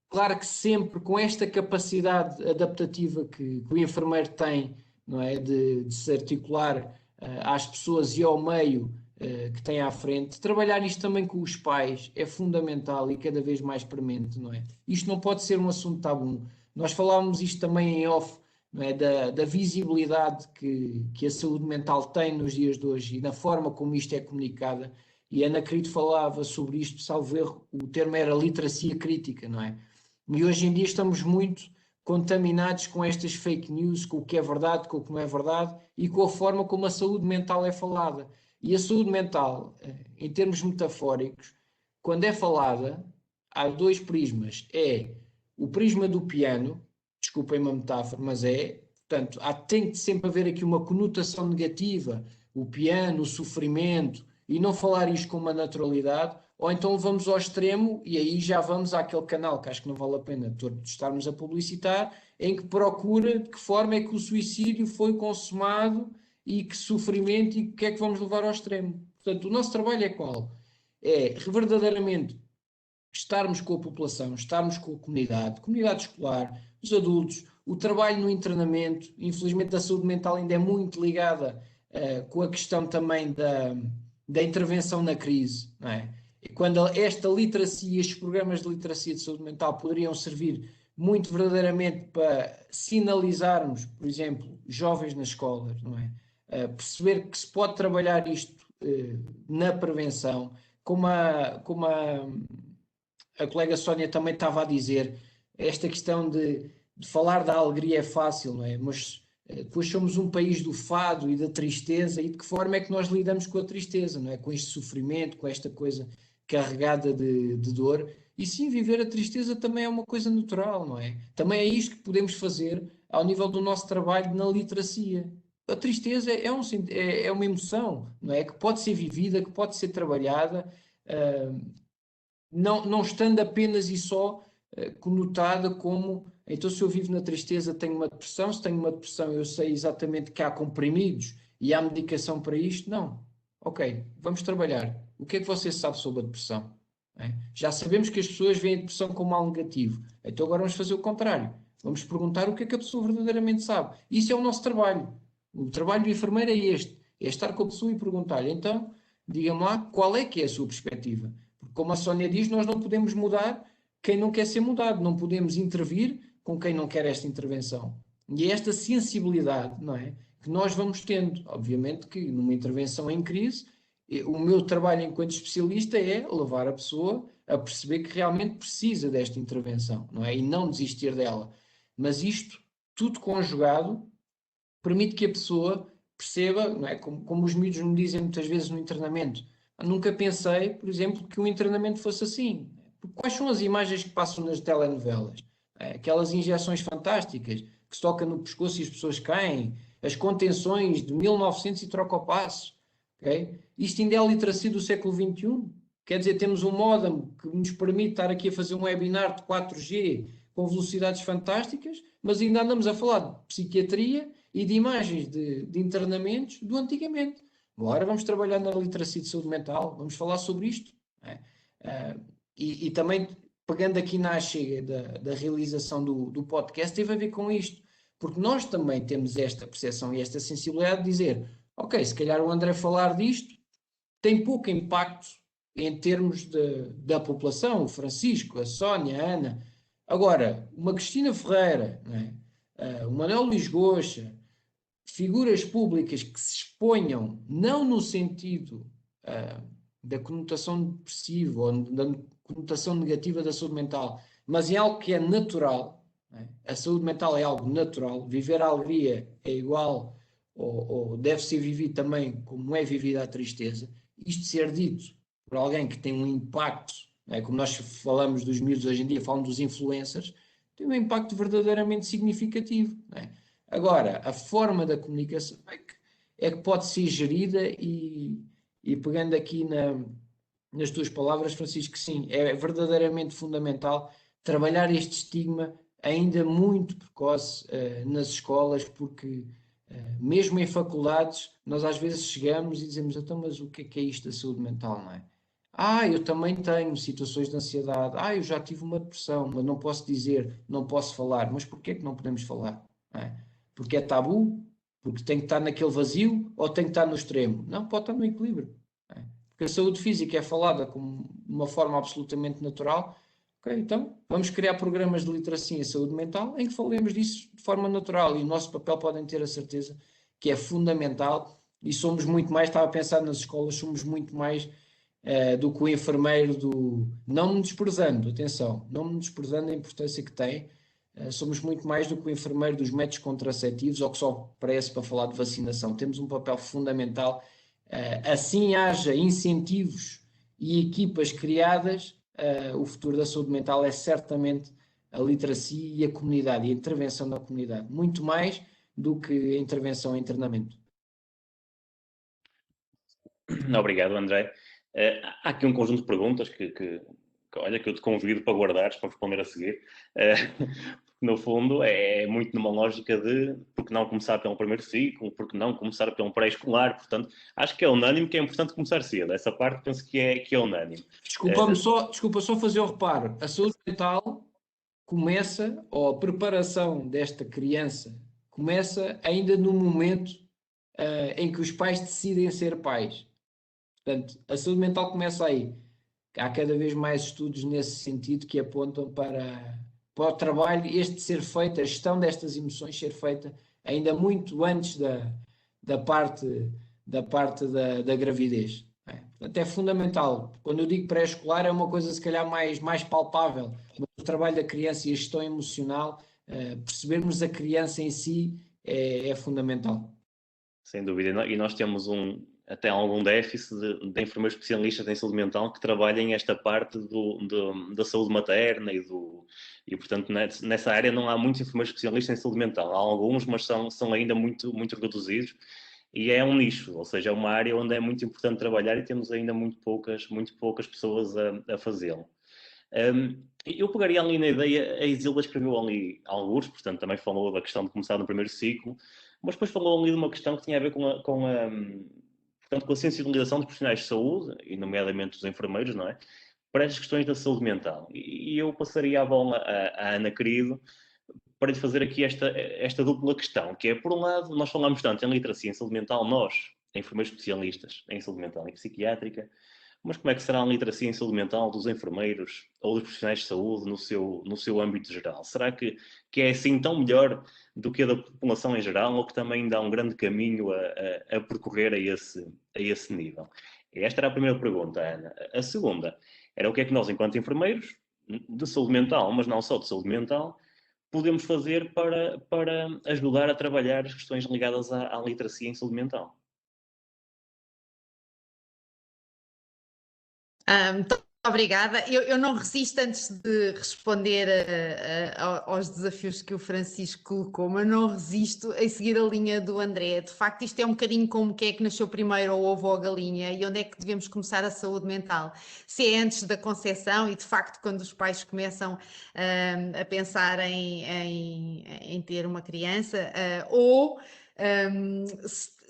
claro que sempre com esta capacidade adaptativa que o enfermeiro tem, não é, de se articular às pessoas e ao meio que tem à frente. Trabalhar isto também com os pais é fundamental e cada vez mais premente, não é? Isto não pode ser um assunto tabu. Nós falávamos isto também em off, não é? Da visibilidade que a saúde mental tem nos dias de hoje e na forma como isto é comunicada. E a Ana Querido falava sobre isto, salvo erro, o termo era literacia crítica, não é? E hoje em dia estamos muito contaminados com estas fake news, com o que é verdade, com o que não é verdade e com a forma como a saúde mental é falada. E a saúde mental, em termos metafóricos, quando é falada, há dois prismas. É o prisma do piano, desculpem-me a metáfora, mas portanto, tem que sempre haver aqui uma conotação negativa, o piano, o sofrimento, e não falar isto com uma naturalidade, ou então vamos ao extremo e aí já vamos àquele canal que acho que não vale a pena todos estarmos a publicitar, em que procura de que forma é que o suicídio foi consumado e que sofrimento e o que é que vamos levar ao extremo. Portanto, o nosso trabalho é qual? É verdadeiramente estarmos com a população, estarmos com a comunidade escolar, os adultos, o trabalho no internamento. Infelizmente a saúde mental ainda é muito ligada com a questão também da intervenção na crise, não é? E quando esta literacia, estes programas de literacia de saúde mental poderiam servir muito verdadeiramente para sinalizarmos, por exemplo, jovens nas escolas, não é? Perceber que se pode trabalhar isto na prevenção, como a colega Sónia também estava a dizer, esta questão de falar da alegria é fácil, não é? Mas depois somos um país do fado e da tristeza, e de que forma é que nós lidamos com a tristeza, não é? Com este sofrimento, com esta coisa carregada de dor. E sim, viver a tristeza também é uma coisa natural, não é? Também é isto que podemos fazer ao nível do nosso trabalho na literacia. A tristeza é uma emoção, não é? Que pode ser vivida, que pode ser trabalhada, não estando apenas e só conotada como, então se eu vivo na tristeza tenho uma depressão, se tenho uma depressão eu sei exatamente que há comprimidos e há medicação para isto. Não. Ok, vamos trabalhar. O que é que você sabe sobre a depressão? Já sabemos que as pessoas veem a depressão como algo negativo. Então agora vamos fazer o contrário. Vamos perguntar o que é que a pessoa verdadeiramente sabe. Isso é o nosso trabalho. O trabalho do enfermeiro é este. É estar com a pessoa e perguntar-lhe, então, diga-me lá, qual é que é a sua perspectiva? Porque como a Sónia diz, nós não podemos mudar quem não quer ser mudado. Não podemos intervir com quem não quer esta intervenção. E é esta sensibilidade, não é, que nós vamos tendo. Obviamente que numa intervenção em crise, o meu trabalho enquanto especialista é levar a pessoa a perceber que realmente precisa desta intervenção, não é? E não desistir dela. Mas isto tudo conjugado permite que a pessoa perceba, não é? Como os miúdos me dizem muitas vezes no internamento. Nunca pensei, por exemplo, que o internamento fosse assim. Quais são as imagens que passam nas telenovelas? Aquelas injeções fantásticas que se toca no pescoço e as pessoas caem, as contenções de 1900 e troca o passo. Okay? Isto ainda é a literacia do século XXI. Quer dizer, temos um módem que nos permite estar aqui a fazer um webinar de 4G com velocidades fantásticas, mas ainda andamos a falar de psiquiatria e de imagens de internamentos do antigamente. Agora vamos trabalhar na literacia de saúde mental, vamos falar sobre isto. E também, pegando aqui na chega da realização do podcast, teve a ver com isto, porque nós também temos esta percepção e esta sensibilidade de dizer, ok, se calhar o André falar disto tem pouco impacto em termos da população, o Francisco, a Sónia, a Ana. Agora, uma Cristina Ferreira, o Manuel Luís Goxa, figuras públicas que se exponham não no sentido da conotação depressiva ou da conotação negativa da saúde mental, mas em algo que é natural. A saúde mental é algo natural. Viver a alegria é igual ou deve ser vivido também como é vivida a tristeza. Isto ser dito por alguém que tem um impacto, como nós falamos dos miúdos hoje em dia, falam dos influencers, tem um impacto verdadeiramente significativo. Agora, a forma da comunicação é que pode ser gerida e pegando aqui nas tuas palavras, Francisco, sim, é verdadeiramente fundamental trabalhar este estigma ainda muito precoce nas escolas, porque mesmo em faculdades, nós às vezes chegamos e dizemos, então, mas o que é isto da saúde mental, não é? Eu também tenho situações de ansiedade, eu já tive uma depressão, mas não posso dizer, não posso falar. Mas porquê que não podemos falar? Porque é tabu? Porque tem que estar naquele vazio ou tem que estar no extremo? Não, pode estar no equilíbrio. Porque a saúde física é falada como de uma forma absolutamente natural. Ok, então vamos criar programas de literacia em saúde mental em que falemos disso de forma natural e o nosso papel podem ter a certeza que é fundamental e somos muito mais, estava a pensar nas escolas, somos muito mais do que o enfermeiro não me desprezando, atenção, não me desprezando a importância que tem, somos muito mais do que o enfermeiro dos métodos contraceptivos ou que só aparece para falar de vacinação. Temos um papel fundamental, assim haja incentivos e equipas criadas, o futuro da saúde mental é certamente a literacia e a comunidade e a intervenção na comunidade, muito mais do que a intervenção em internamento. Obrigado, André. Há aqui um conjunto de perguntas que olha, que eu te convido para guardares, para responder a seguir. No fundo, é muito numa lógica de porque não começar pelo primeiro ciclo, porque não começar pelo pré-escolar. Portanto, acho que é unânime que é importante começar cedo. Essa parte penso que é unânime. Desculpa só fazer o reparo. A saúde mental começa, ou a preparação desta criança, começa ainda no momento em que os pais decidem ser pais. Portanto, a saúde mental começa aí. Há cada vez mais estudos nesse sentido que apontam para o trabalho, este ser feito, a gestão destas emoções ser feita ainda muito antes da parte da gravidez. Portanto, é fundamental. Quando eu digo pré-escolar é uma coisa se calhar mais palpável, mas o trabalho da criança e a gestão emocional, percebermos a criança em si é fundamental. Sem dúvida. E nós temos até algum déficit de enfermeiros especialistas em saúde mental que trabalhem esta parte da saúde materna e, portanto, nessa área não há muitos enfermeiros especialistas em saúde mental. Há alguns, mas são ainda muito, muito reduzidos e é um nicho, ou seja, é uma área onde é muito importante trabalhar e temos ainda muito poucas pessoas a fazê-lo. Eu pegaria ali na ideia, a Isilda escreveu ali alguns, portanto também falou da questão de começar no primeiro ciclo, mas depois falou ali de uma questão que tinha a ver com a sensibilização dos profissionais de saúde, e nomeadamente dos enfermeiros, não é? Para as questões da saúde mental. E eu passaria a bola à Ana Querido para lhe fazer aqui esta dupla questão, que é, por um lado, nós falamos tanto em literacia em saúde mental, nós, enfermeiros especialistas em saúde mental e psiquiátrica, mas como é que será a literacia em saúde mental dos enfermeiros ou dos profissionais de saúde no seu âmbito geral? Será que é assim tão melhor do que a da população em geral ou que também dá um grande caminho a percorrer a esse nível? Esta era a primeira pergunta, Ana. A segunda era o que é que nós, enquanto enfermeiros de saúde mental, mas não só de saúde mental, podemos fazer para ajudar a trabalhar as questões ligadas à literacia em saúde mental? Muito obrigada. Eu não resisto, antes de responder aos desafios que o Francisco colocou, mas não resisto a seguir a linha do André. De facto, isto é um bocadinho como quem é que nasceu primeiro, o ovo ou a galinha, e onde é que devemos começar a saúde mental? Se é antes da concepção e, de facto, quando os pais começam a pensar em ter uma criança, ou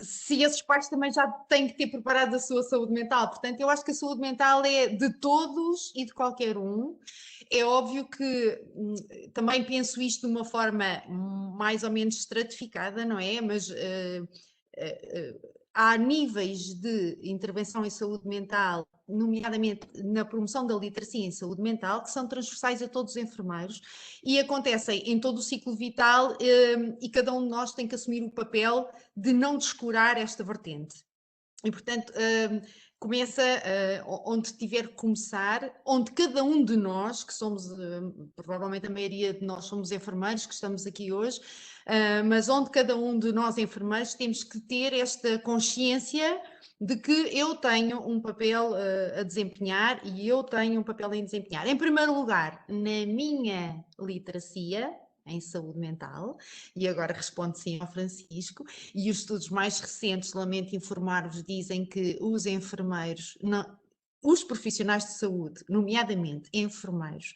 se esses pais também já têm que ter preparado a sua saúde mental. Portanto, eu acho que a saúde mental é de todos e de qualquer um. É óbvio que também penso isto de uma forma mais ou menos estratificada, não é? Mas há níveis de intervenção em saúde mental, nomeadamente na promoção da literacia em saúde mental, que são transversais a todos os enfermeiros e acontecem em todo o ciclo vital, e cada um de nós tem que assumir o papel de não descurar esta vertente. E, portanto, começa onde tiver que começar, onde cada um de nós, que somos, provavelmente a maioria de nós somos enfermeiros que estamos aqui hoje, mas onde cada um de nós enfermeiros temos que ter esta consciência de que eu tenho um papel a desempenhar e eu tenho um papel em desempenhar. Em primeiro lugar, na minha literacia em saúde mental, e agora respondo sim ao Francisco, e os estudos mais recentes, lamento informar-vos, dizem que os enfermeiros, os profissionais de saúde, nomeadamente enfermeiros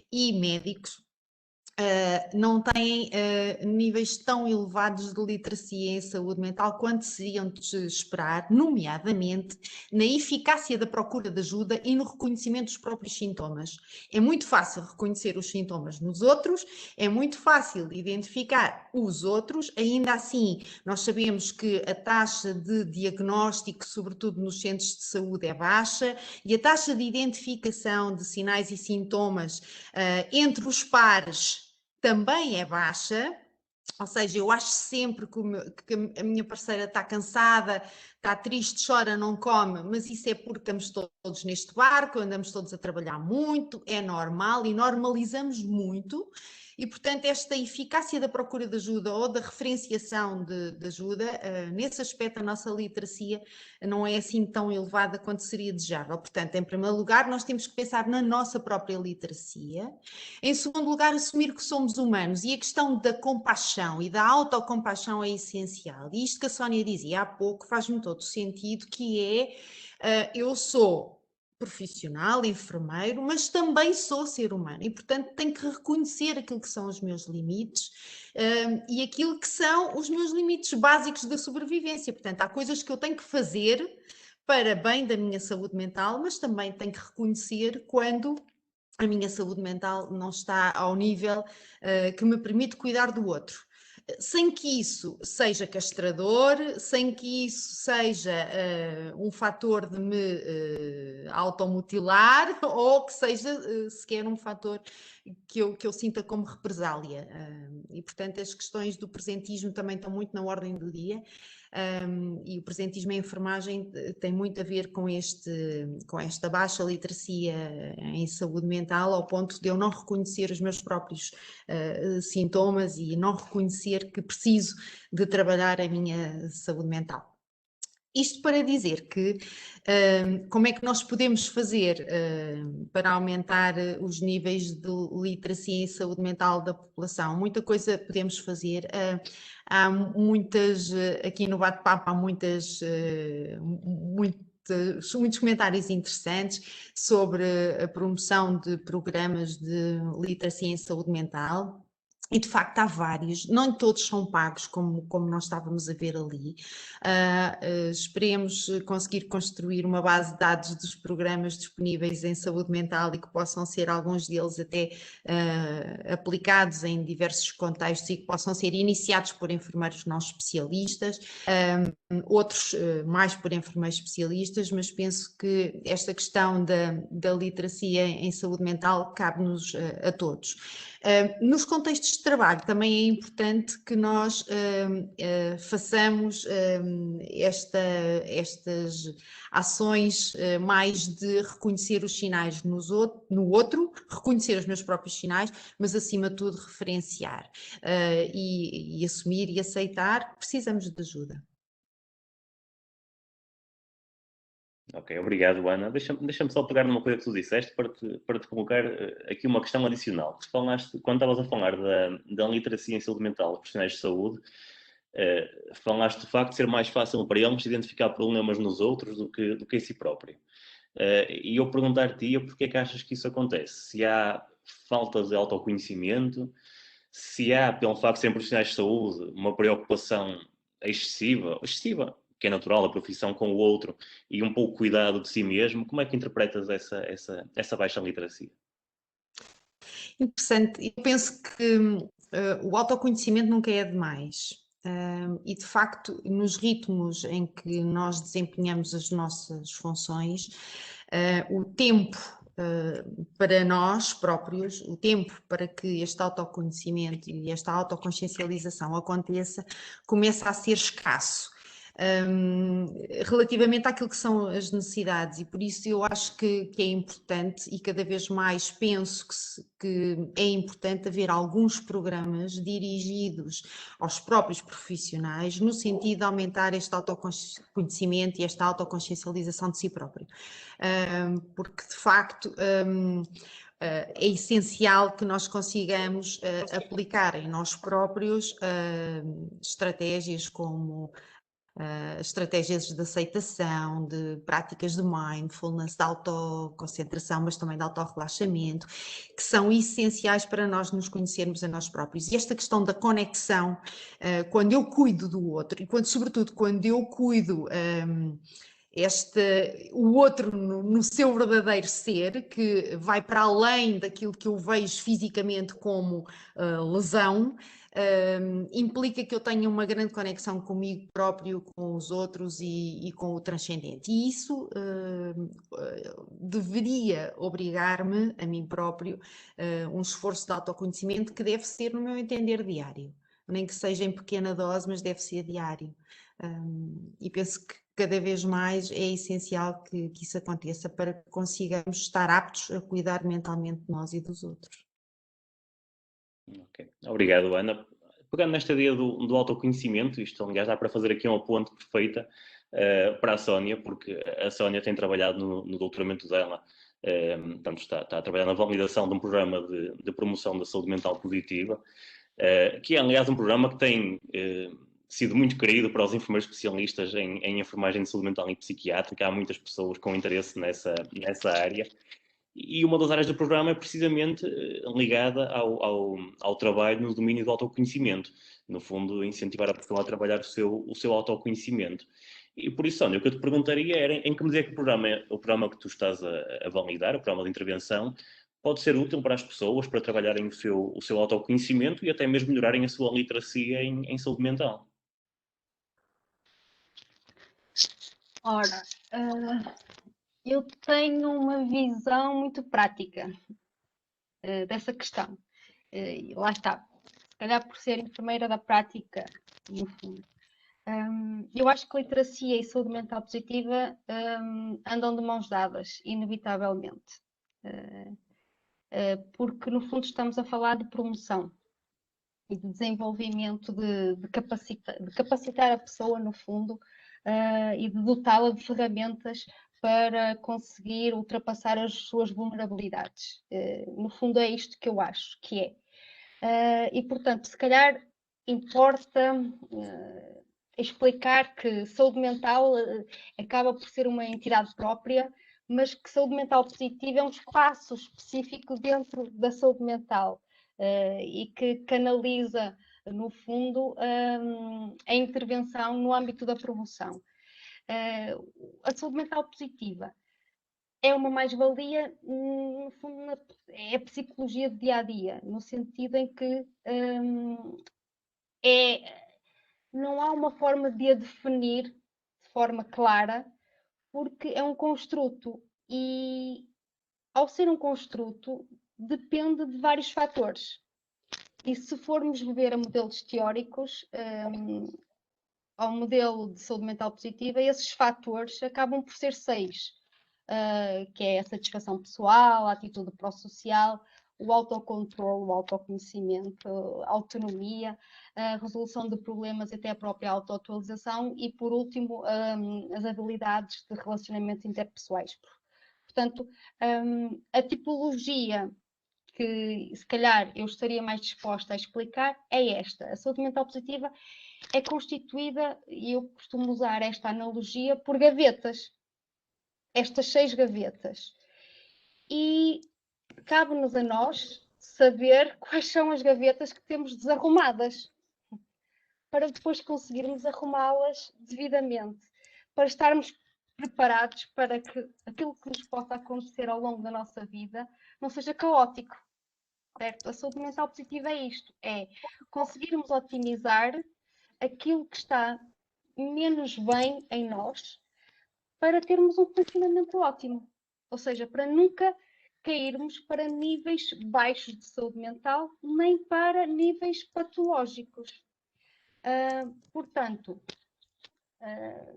e médicos, não têm níveis tão elevados de literacia em saúde mental quanto seriam de esperar, nomeadamente na eficácia da procura de ajuda e no reconhecimento dos próprios sintomas. É muito fácil reconhecer os sintomas nos outros, é muito fácil identificar os outros, ainda assim nós sabemos que a taxa de diagnóstico, sobretudo nos centros de saúde, é baixa e a taxa de identificação de sinais e sintomas entre os pares também é baixa. Ou seja, eu acho sempre que a minha parceira está cansada, está triste, chora, não come, mas isso é porque estamos todos neste barco, andamos todos a trabalhar muito, é normal e normalizamos muito. E, portanto, esta eficácia da procura de ajuda ou da referenciação de ajuda, nesse aspecto a nossa literacia não é assim tão elevada quanto seria desejável. Portanto, em primeiro lugar, nós temos que pensar na nossa própria literacia. Em segundo lugar, assumir que somos humanos, e a questão da compaixão e da autocompaixão é essencial. E isto que a Sónia dizia há pouco faz-me todo sentido, que é, eu sou profissional, enfermeiro, mas também sou ser humano e, portanto, tenho que reconhecer aquilo que são os meus limites e aquilo que são os meus limites básicos da sobrevivência. Portanto, há coisas que eu tenho que fazer para bem da minha saúde mental, mas também tenho que reconhecer quando a minha saúde mental não está ao nível que me permite cuidar do outro. Sem que isso seja castrador, sem que isso seja um fator de me automutilar ou que seja sequer um fator que eu sinta como represália. E, portanto, as questões do presentismo também estão muito na ordem do dia. E o presentismo em enfermagem tem muito a ver com esta baixa literacia em saúde mental, ao ponto de eu não reconhecer os meus próprios sintomas e não reconhecer que preciso de trabalhar a minha saúde mental. Isto para dizer que como é que nós podemos fazer para aumentar os níveis de literacia em saúde mental da população? Muita coisa podemos fazer. Há muitas, aqui no bate-papo há muitos comentários interessantes sobre a promoção de programas de literacia em saúde mental. E de facto há vários, não todos são pagos como nós estávamos a ver ali. Esperemos conseguir construir uma base de dados dos programas disponíveis em saúde mental e que possam ser alguns deles até aplicados em diversos contextos e que possam ser iniciados por enfermeiros não especialistas, outros mais por enfermeiros especialistas, mas penso que esta questão da literacia em saúde mental cabe-nos a todos. Nos contextos trabalho também é importante que nós façamos estas ações mais de reconhecer os sinais no outro, reconhecer os meus próprios sinais, mas acima de tudo referenciar e assumir e aceitar que precisamos de ajuda. Ok, obrigado, Ana. Deixa-me só pegar numa coisa que tu disseste para te colocar aqui uma questão adicional. Tu falaste, quando estavas a falar da literacia em saúde mental dos profissionais de saúde, falaste do facto de ser mais fácil para eles identificar problemas nos outros do que em si próprio. E eu perguntar-te porque é que achas que isso acontece? Se há falta de autoconhecimento, se há, pelo facto de serem profissionais de saúde, uma preocupação excessiva, que é natural, a profissão com o outro, e um pouco cuidado de si mesmo, como é que interpretas essa baixa literacia? Interessante. Eu penso que o autoconhecimento nunca é demais. E de facto, nos ritmos em que nós desempenhamos as nossas funções, o tempo para nós próprios, o tempo para que este autoconhecimento e esta autoconsciencialização aconteça, começa a ser escasso. Relativamente àquilo que são as necessidades, e por isso eu acho que é importante e cada vez mais penso que é importante haver alguns programas dirigidos aos próprios profissionais no sentido de aumentar este autoconhecimento e esta autoconsciencialização de si próprio, porque de facto é essencial que nós consigamos aplicar em nós próprios estratégias como estratégias de aceitação, de práticas de mindfulness, de autoconcentração, mas também de autorrelaxamento, que são essenciais para nós nos conhecermos a nós próprios. E esta questão da conexão, quando eu cuido do outro, e sobretudo quando eu cuido o outro no seu verdadeiro ser, que vai para além daquilo que eu vejo fisicamente como lesão, implica que eu tenha uma grande conexão comigo próprio, com os outros e com o transcendente. E isso deveria obrigar-me, a mim próprio, um esforço de autoconhecimento que deve ser, no meu entender, diário. Nem que seja em pequena dose, mas deve ser diário. E penso que cada vez mais é essencial que isso aconteça para que consigamos estar aptos a cuidar mentalmente de nós e dos outros. Okay. Obrigado, Ana. Pegando nesta ideia do autoconhecimento, isto aliás dá para fazer aqui uma ponte perfeita para a Sónia, porque a Sónia tem trabalhado no doutoramento dela, portanto está a trabalhar na validação de um programa de promoção da saúde mental positiva, que é aliás um programa que tem sido muito querido para os enfermeiros especialistas em enfermagem de saúde mental e psiquiátrica. Há muitas pessoas com interesse nessa área. E uma das áreas do programa é precisamente ligada ao trabalho no domínio do autoconhecimento. No fundo, incentivar a pessoa a trabalhar o seu autoconhecimento. E por isso, Sónia, o que eu te perguntaria era em que medida é que o programa que tu estás a validar, o programa de intervenção, pode ser útil para as pessoas para trabalharem o seu autoconhecimento e até mesmo melhorarem a sua literacia em saúde mental. Ora, eu tenho uma visão muito prática dessa questão. Lá está, se calhar por ser enfermeira da prática, no fundo. Eu acho que literacia e saúde mental positiva andam de mãos dadas, inevitavelmente. Porque, no fundo, estamos a falar de promoção e de desenvolvimento de capacitar a pessoa, no fundo, e de dotá-la de ferramentas para conseguir ultrapassar as suas vulnerabilidades. No fundo, é isto que eu acho que é. E, portanto, se calhar importa explicar que saúde mental acaba por ser uma entidade própria, mas que saúde mental positiva é um espaço específico dentro da saúde mental e que canaliza, no fundo, a intervenção no âmbito da promoção. A saúde mental positiva é uma mais-valia, no fundo, é a psicologia do dia-a-dia, no sentido em que não há uma forma de a definir de forma clara, porque é um construto e, ao ser um construto, depende de vários fatores. E se formos ver a modelos teóricos, ao modelo de saúde mental positiva, esses fatores acabam por ser 6, que é a satisfação pessoal, a atitude pró-social, o autocontrole, o autoconhecimento, a autonomia, a resolução de problemas, até a própria autoatualização e, por último, as habilidades de relacionamento interpessoais. Portanto, a tipologia que, se calhar, eu estaria mais disposta a explicar é esta. A saúde mental positiva é constituída, e eu costumo usar esta analogia, por gavetas. Estas 6 gavetas. E cabe-nos a nós saber quais são as gavetas que temos desarrumadas, para depois conseguirmos arrumá-las devidamente, para estarmos preparados para que aquilo que nos possa acontecer ao longo da nossa vida não seja caótico. Certo? A saúde mental positiva é isto, é conseguirmos otimizar aquilo que está menos bem em nós para termos um funcionamento ótimo. Ou seja, para nunca cairmos para níveis baixos de saúde mental, nem para níveis patológicos. Portanto,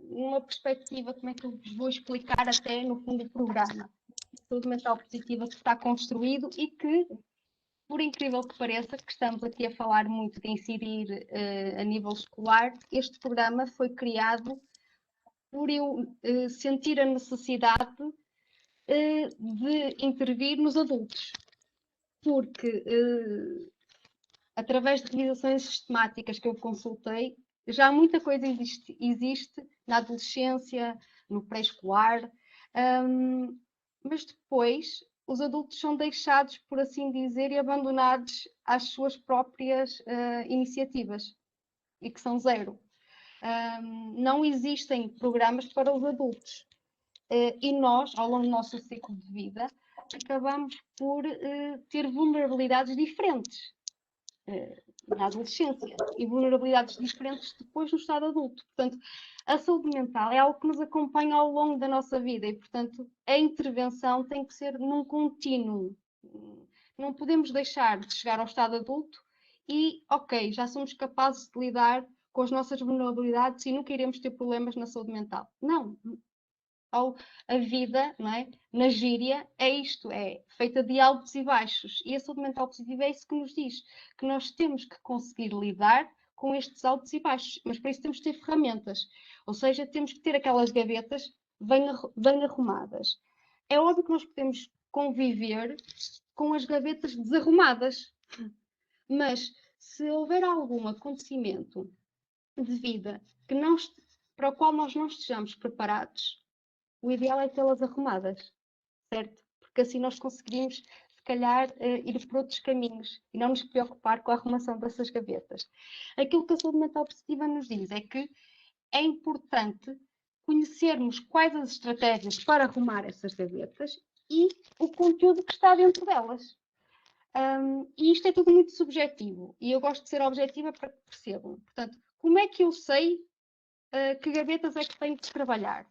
numa perspectiva, como é que eu vos vou explicar até no fundo do programa? A saúde mental positiva que está construído e que, por incrível que pareça, que estamos aqui a falar muito de incidir a nível escolar, este programa foi criado por eu sentir a necessidade de intervir nos adultos, porque através de realizações sistemáticas que eu consultei, já muita coisa existe na adolescência, no pré-escolar, mas depois os adultos são deixados, por assim dizer, e abandonados às suas próprias iniciativas, e que são 0. Não existem programas para os adultos. E nós, ao longo do nosso ciclo de vida, acabamos por ter vulnerabilidades diferentes na adolescência e vulnerabilidades diferentes depois no estado adulto. Portanto, a saúde mental é algo que nos acompanha ao longo da nossa vida e, portanto, a intervenção tem que ser num contínuo. Não podemos deixar de chegar ao estado adulto e, ok, já somos capazes de lidar com as nossas vulnerabilidades e nunca iremos ter problemas na saúde mental. Não. A vida, não é? Na gíria, é isto, é feita de altos e baixos. E a saúde mental positiva é isso que nos diz, que nós temos que conseguir lidar com estes altos e baixos, mas para isso temos que ter ferramentas, ou seja, temos que ter aquelas gavetas bem arrumadas. É óbvio que nós podemos conviver com as gavetas desarrumadas, mas se houver algum acontecimento de vida para o qual nós não estejamos preparados, o ideal é tê-las arrumadas, certo? Porque assim nós conseguiríamos, se calhar, ir por outros caminhos e não nos preocupar com a arrumação dessas gavetas. Aquilo que a saúde mental positiva nos diz é que é importante conhecermos quais as estratégias para arrumar essas gavetas e o conteúdo que está dentro delas. E isto é tudo muito subjetivo e eu gosto de ser objetiva para que percebam. Portanto, como é que eu sei que gavetas é que tenho que trabalhar?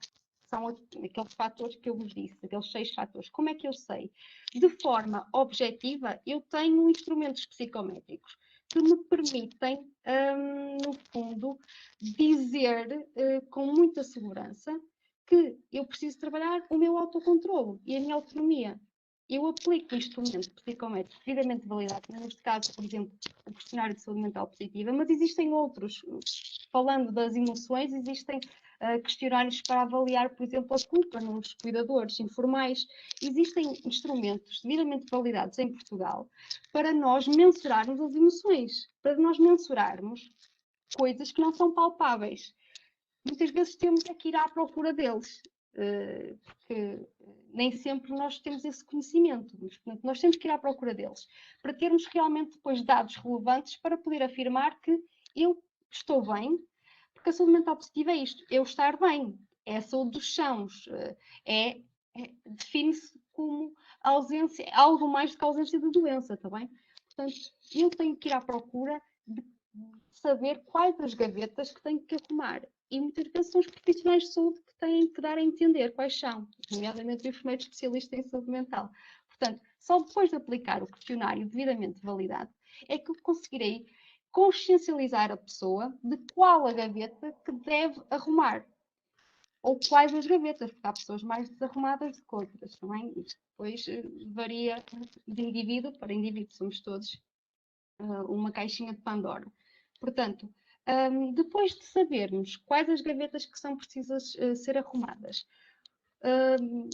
São aqueles fatores que eu vos disse, aqueles 6 fatores. Como é que eu sei? De forma objetiva, eu tenho instrumentos psicométricos que me permitem, no fundo, dizer com muita segurança que eu preciso trabalhar o meu autocontrolo e a minha autonomia. Eu aplico instrumentos psicométricos devidamente validados, neste caso, por exemplo, o questionário de saúde mental positiva, mas existem outros. Falando das emoções, existem questionários para avaliar, por exemplo, a culpa nos cuidadores informais. Existem instrumentos devidamente validados em Portugal para nós mensurarmos as emoções, para nós mensurarmos coisas que não são palpáveis. Muitas vezes temos que ir à procura deles, porque nem sempre nós temos esse conhecimento, mas, portanto, nós temos que ir à procura deles, para termos realmente depois dados relevantes para poder afirmar que eu estou bem, porque a saúde mental positiva é isto, eu estar bem, é a saúde dos chãos, define-se como ausência, algo mais do que a ausência de doença, está bem? Portanto, eu tenho que ir à procura de saber quais as gavetas que tenho que arrumar. E muitas vezes são os profissionais de saúde que têm que dar a entender quais são, nomeadamente o enfermeiro especialista em saúde mental. Portanto, só depois de aplicar o questionário devidamente validado é que eu conseguirei consciencializar a pessoa de qual a gaveta que deve arrumar. Ou quais as gavetas, porque há pessoas mais desarrumadas do que outras, não é? Isto depois varia de indivíduo para indivíduo, somos todos uma caixinha de Pandora. Portanto, depois de sabermos quais as gavetas que são precisas ser arrumadas,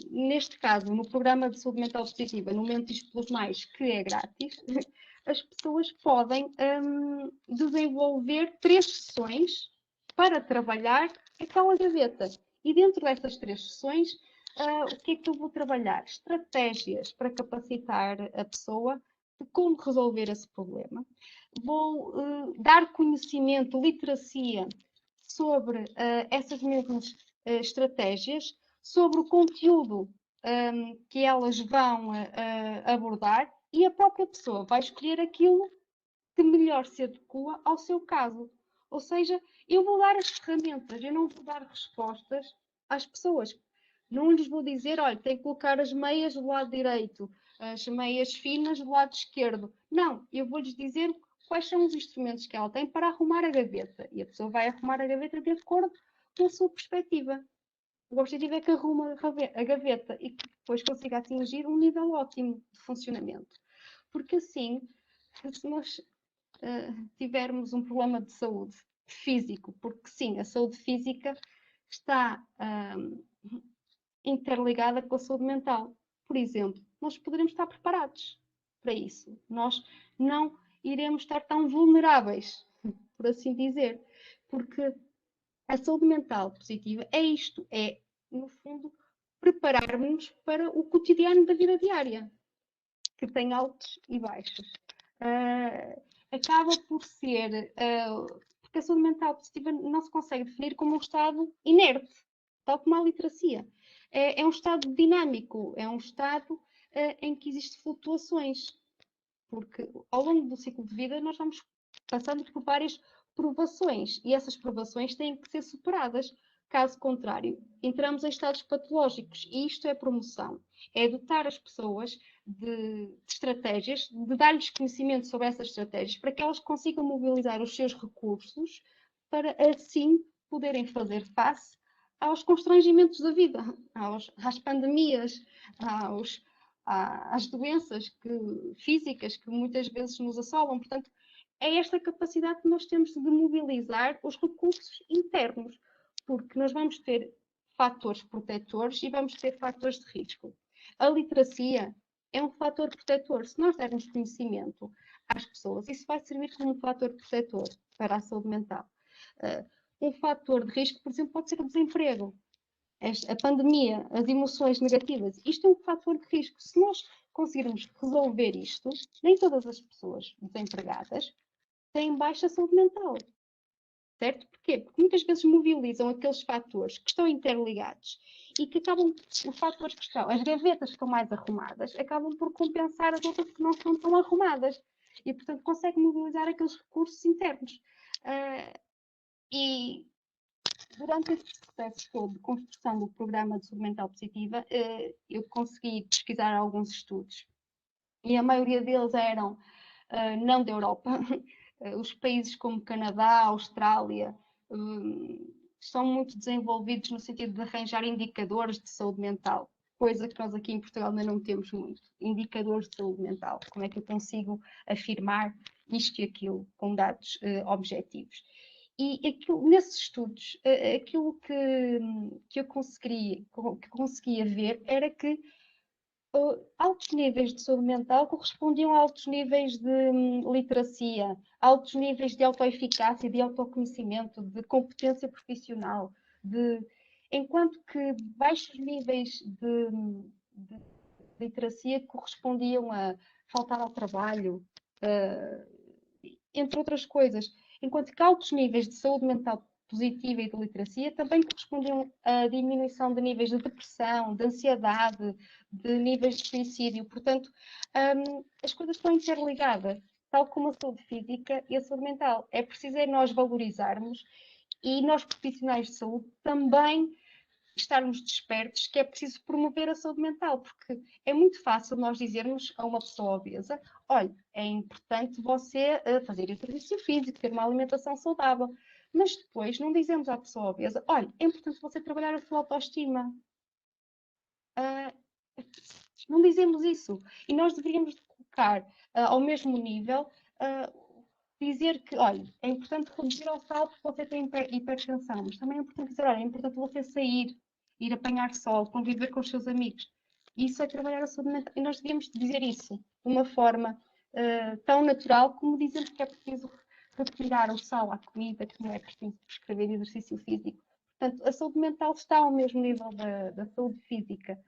neste caso, no programa de saúde mental positiva, no Mentes pelos Mais, que é grátis, as pessoas podem desenvolver 3 sessões para trabalhar aquela gaveta. E dentro dessas 3 sessões, o que é que eu vou trabalhar? Estratégias para capacitar a pessoa de como resolver esse problema. Vou dar conhecimento, literacia sobre essas mesmas estratégias, sobre o conteúdo que elas vão abordar, e a própria pessoa vai escolher aquilo que melhor se adequa ao seu caso. Ou seja, eu vou dar as ferramentas, eu não vou dar respostas às pessoas. Não lhes vou dizer, olha, tem que colocar as meias do lado direito, as meias finas do lado esquerdo. Não, eu vou-lhes dizer quais são os instrumentos que ela tem para arrumar a gaveta. E a pessoa vai arrumar a gaveta de acordo com a sua perspectiva. O objetivo é que arrume a gaveta e que depois consiga atingir um nível ótimo de funcionamento. Porque assim, se nós tivermos um problema de saúde físico, porque sim, a saúde física está interligada com a saúde mental. Por exemplo, nós poderemos estar preparados para isso. Nós não iremos estar tão vulneráveis, por assim dizer, porque a saúde mental positiva é isto, é, no fundo, prepararmos para o cotidiano da vida diária, que tem altos e baixos. Acaba por ser, porque a saúde mental positiva não se consegue definir como um estado inerte, tal como a literacia. É um estado dinâmico, é um estado em que existem flutuações, porque ao longo do ciclo de vida nós vamos passando por várias provações e essas provações têm que ser superadas. Caso contrário, entramos em estados patológicos e isto é promoção. É dotar as pessoas de estratégias, de dar-lhes conhecimento sobre essas estratégias para que elas consigam mobilizar os seus recursos para assim poderem fazer face aos constrangimentos da vida, às pandemias, às doenças físicas que muitas vezes nos assolam. Portanto, é esta capacidade que nós temos de mobilizar os recursos internos, porque nós vamos ter fatores protetores e vamos ter fatores de risco. A literacia é um fator protetor. Se nós dermos conhecimento às pessoas, isso vai servir como um fator protetor para a saúde mental. Um fator de risco, por exemplo, pode ser o desemprego, a pandemia, as emoções negativas. Isto é um fator de risco. Se nós conseguirmos resolver isto, nem todas as pessoas desempregadas têm baixa saúde mental. Certo? Porquê? Porque muitas vezes mobilizam aqueles fatores que estão interligados e que acabam, os fatores que estão, as gavetas que estão mais arrumadas, acabam por compensar as outras que não estão tão arrumadas. E, portanto, conseguem mobilizar aqueles recursos internos. E durante este processo todo de construção do programa de saúde mental positiva, eu consegui pesquisar alguns estudos. E a maioria deles eram não da Europa. Os países como Canadá, Austrália, são muito desenvolvidos no sentido de arranjar indicadores de saúde mental, coisa que nós aqui em Portugal ainda não temos muito. Indicadores de saúde mental. Como é que eu consigo afirmar isto e aquilo com dados objetivos? E nesses estudos, aquilo que eu conseguia ver era que altos níveis de saúde mental correspondiam a altos níveis de literacia, altos níveis de autoeficácia, de autoconhecimento, de competência profissional, enquanto que baixos níveis de literacia correspondiam a faltar ao trabalho, entre outras coisas, enquanto que altos níveis de saúde mental positiva e de literacia também correspondiam a diminuição de níveis de depressão, de ansiedade, de níveis de suicídio. Portanto, as coisas estão interligadas, tal como a saúde física e a saúde mental. É preciso nós valorizarmos e nós, profissionais de saúde, também estarmos despertos que é preciso promover a saúde mental, porque é muito fácil nós dizermos a uma pessoa obesa: olha, é importante você fazer exercício físico, ter uma alimentação saudável, mas depois não dizemos à pessoa obesa: olha, é importante você trabalhar a sua autoestima. Não dizemos isso. E nós deveríamos colocar ao mesmo nível, dizer que, olha, é importante reduzir ao sal porque você tem hipertensão, mas também é importante dizer: olha, é importante você sair, ir apanhar sol, conviver com os seus amigos. Isso é trabalhar a saúde mental. E nós devíamos dizer isso de uma forma tão natural como dizemos que é preciso retirar o sal à comida, que não é preciso prescrever exercício físico. Portanto, a saúde mental está ao mesmo nível da saúde física.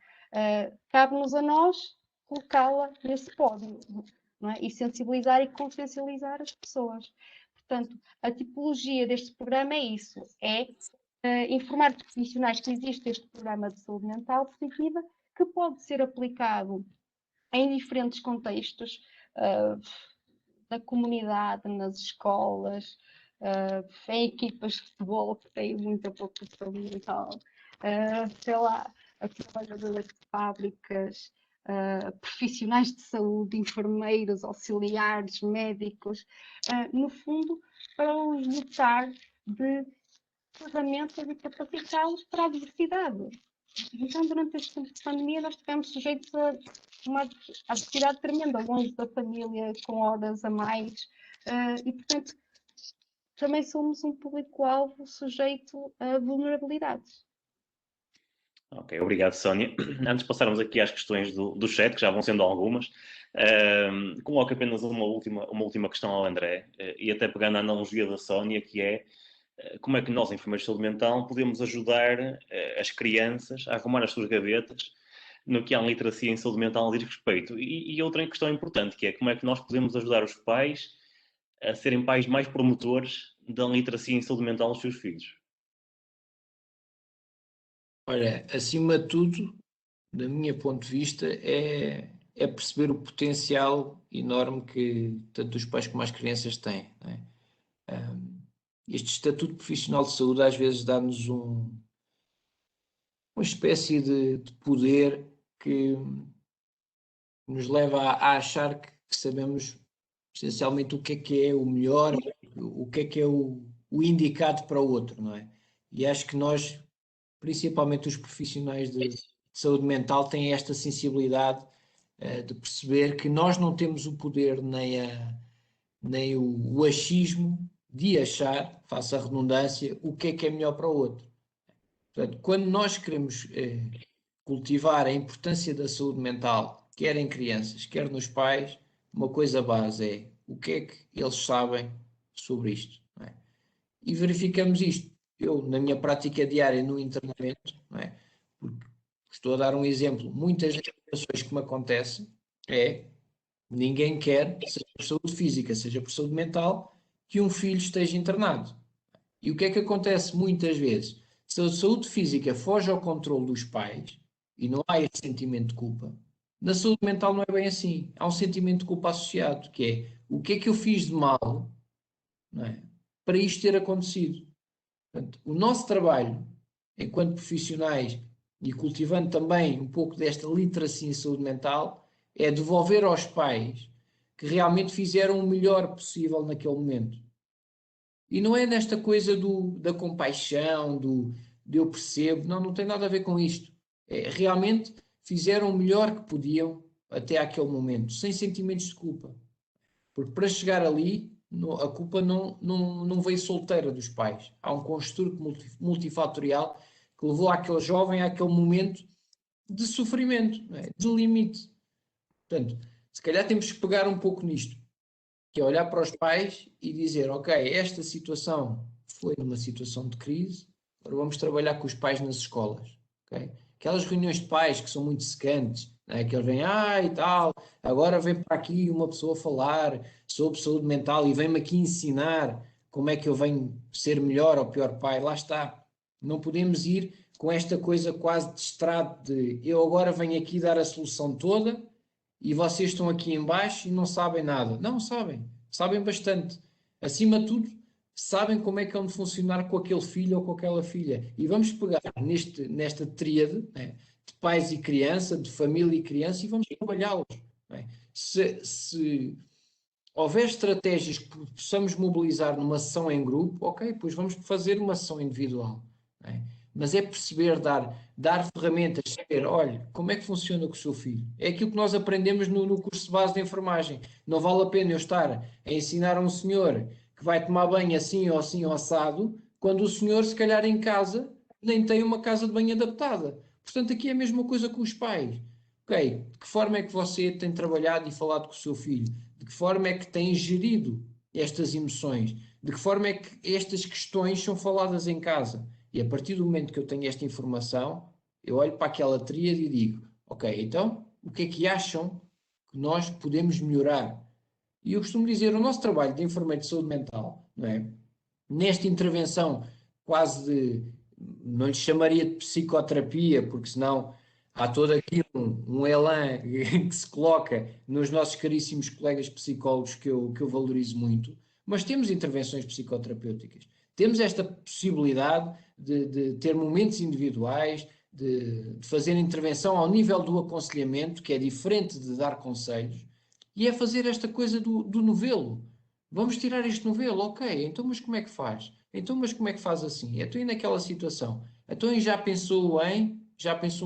Cabe-nos a nós colocá-la nesse pódio, não é? E sensibilizar e consciencializar as pessoas. Portanto, a tipologia deste programa é isso, é informar profissionais que existe este programa de saúde mental positiva, que pode ser aplicado em diferentes contextos, na comunidade, nas escolas, em equipas de futebol que têm muita pouca saúde mental, sei lá, a trabalhadoras de fábricas, profissionais de saúde, enfermeiros, auxiliares, médicos, no fundo, para os dotar de ferramentas e capacitá-los para a diversidade. Então, durante este tempo de pandemia, nós estivemos sujeitos a uma adversidade tremenda, longe da família, com horas a mais, e, portanto, também somos um público-alvo sujeito a vulnerabilidades. Ok, obrigado, Sónia. Antes de passarmos aqui às questões do chat, que já vão sendo algumas, coloco apenas uma última questão ao André, e até pegando a analogia da Sónia, que é como é que nós, enfermeiros de saúde mental, podemos ajudar as crianças a arrumar as suas gavetas no que há literacia em saúde mental diz respeito. E outra questão importante, que é como é que nós podemos ajudar os pais a serem pais mais promotores da literacia em saúde mental dos seus filhos. Olha, acima de tudo, do meu ponto de vista, é perceber o potencial enorme que tanto os pais como as crianças têm, não é? Este estatuto profissional de saúde às vezes dá-nos uma espécie de poder que nos leva a achar que sabemos essencialmente o que é o melhor, o que é o indicado para o outro, não é? E acho que nós, principalmente os profissionais de saúde mental, têm esta sensibilidade de perceber que nós não temos o poder nem o achismo de achar, face à redundância, o que é melhor para o outro. Portanto, quando nós queremos cultivar a importância da saúde mental, quer em crianças, quer nos pais, uma coisa base é o que é que eles sabem sobre isto, não é? E verificamos isto. Eu, na minha prática diária no internamento, não é? Porque estou a dar um exemplo, muitas das situações que me acontecem ninguém quer, seja por saúde física, seja por saúde mental, que um filho esteja internado. E o que é que acontece muitas vezes? Se a saúde física foge ao controle dos pais e não há esse sentimento de culpa, na saúde mental não é bem assim. Há um sentimento de culpa associado, que é o que é que eu fiz de mal, não é, para isto ter acontecido. Portanto, o nosso trabalho, enquanto profissionais e cultivando também um pouco desta literacia em saúde mental, é devolver aos pais que realmente fizeram o melhor possível naquele momento. E não é nesta coisa da compaixão, de eu percebo, não tem nada a ver com isto. Realmente fizeram o melhor que podiam até àquele momento, sem sentimentos de culpa. Porque para chegar ali, a culpa não veio solteira dos pais. Há um construto multifatorial que levou aquele jovem àquele momento de sofrimento, não é? De limite. Portanto, se calhar temos que pegar um pouco nisto, que é olhar para os pais e dizer, ok, esta situação foi uma situação de crise, agora vamos trabalhar com os pais nas escolas, ok? Aquelas reuniões de pais que são muito secantes, né? Que eles vêm, e tal, agora vem para aqui uma pessoa falar sobre saúde mental e vem-me aqui ensinar como é que eu venho ser melhor ou pior pai, lá está. Não podemos ir com esta coisa quase de estrado de eu agora venho aqui dar a solução toda e vocês estão aqui em baixo e não sabem nada. Não sabem, sabem bastante. Acima de tudo, sabem como é que hão de funcionar com aquele filho ou com aquela filha. E vamos pegar nesta tríade, né, de pais e criança, de família e criança, e vamos trabalhá-los. Né? Se houver estratégias que possamos mobilizar numa sessão em grupo, ok, pois vamos fazer uma sessão individual. Né? Mas é perceber, dar ferramentas, saber, olha, como é que funciona com o seu filho? É aquilo que nós aprendemos no curso de base de enfermagem. Não vale a pena eu estar a ensinar a um senhor que vai tomar banho assim ou assim ou assado, quando o senhor, se calhar em casa, nem tem uma casa de banho adaptada. Portanto, aqui é a mesma coisa com os pais. Ok, de que forma é que você tem trabalhado e falado com o seu filho? De que forma é que tem gerido estas emoções? De que forma é que estas questões são faladas em casa? E a partir do momento que eu tenho esta informação, eu olho para aquela tríade e digo, ok, então, o que é que acham que nós podemos melhorar? E eu costumo dizer, o nosso trabalho de enfermeiro de saúde mental, não é? Nesta intervenção quase de, não lhe chamaria de psicoterapia, porque senão há todo aqui um elan que se coloca nos nossos caríssimos colegas psicólogos que eu valorizo muito, mas temos intervenções psicoterapêuticas. Temos esta possibilidade de ter momentos individuais, de fazer intervenção ao nível do aconselhamento, que é diferente de dar conselhos, e é fazer esta coisa do novelo. Vamos tirar este novelo, ok, então mas como é que faz? Então mas como é que faz assim? Então e naquela situação? Então já pensou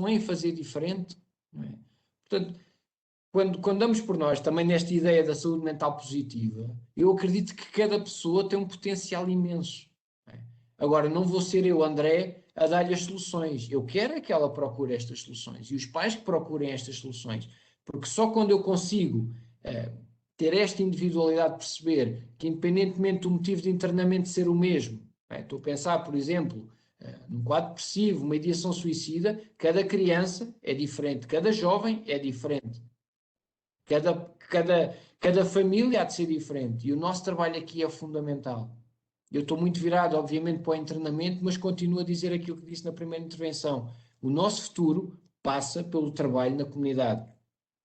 em fazer diferente? Não é? Portanto, quando damos por nós também nesta ideia da saúde mental positiva, eu acredito que cada pessoa tem um potencial imenso. Não é? Agora, não vou ser eu, André, a dar-lhe as soluções. Eu quero é que ela procure estas soluções e os pais que procurem estas soluções. Porque só quando eu consigo ter esta individualidade de perceber que, independentemente do motivo de internamento ser o mesmo, estou a pensar, por exemplo, num quadro depressivo, uma ideação suicida, cada criança é diferente, cada jovem é diferente, cada família há de ser diferente, e o nosso trabalho aqui é fundamental. Eu estou muito virado, obviamente, para o internamento, mas continuo a dizer aquilo que disse na primeira intervenção. O nosso futuro passa pelo trabalho na comunidade.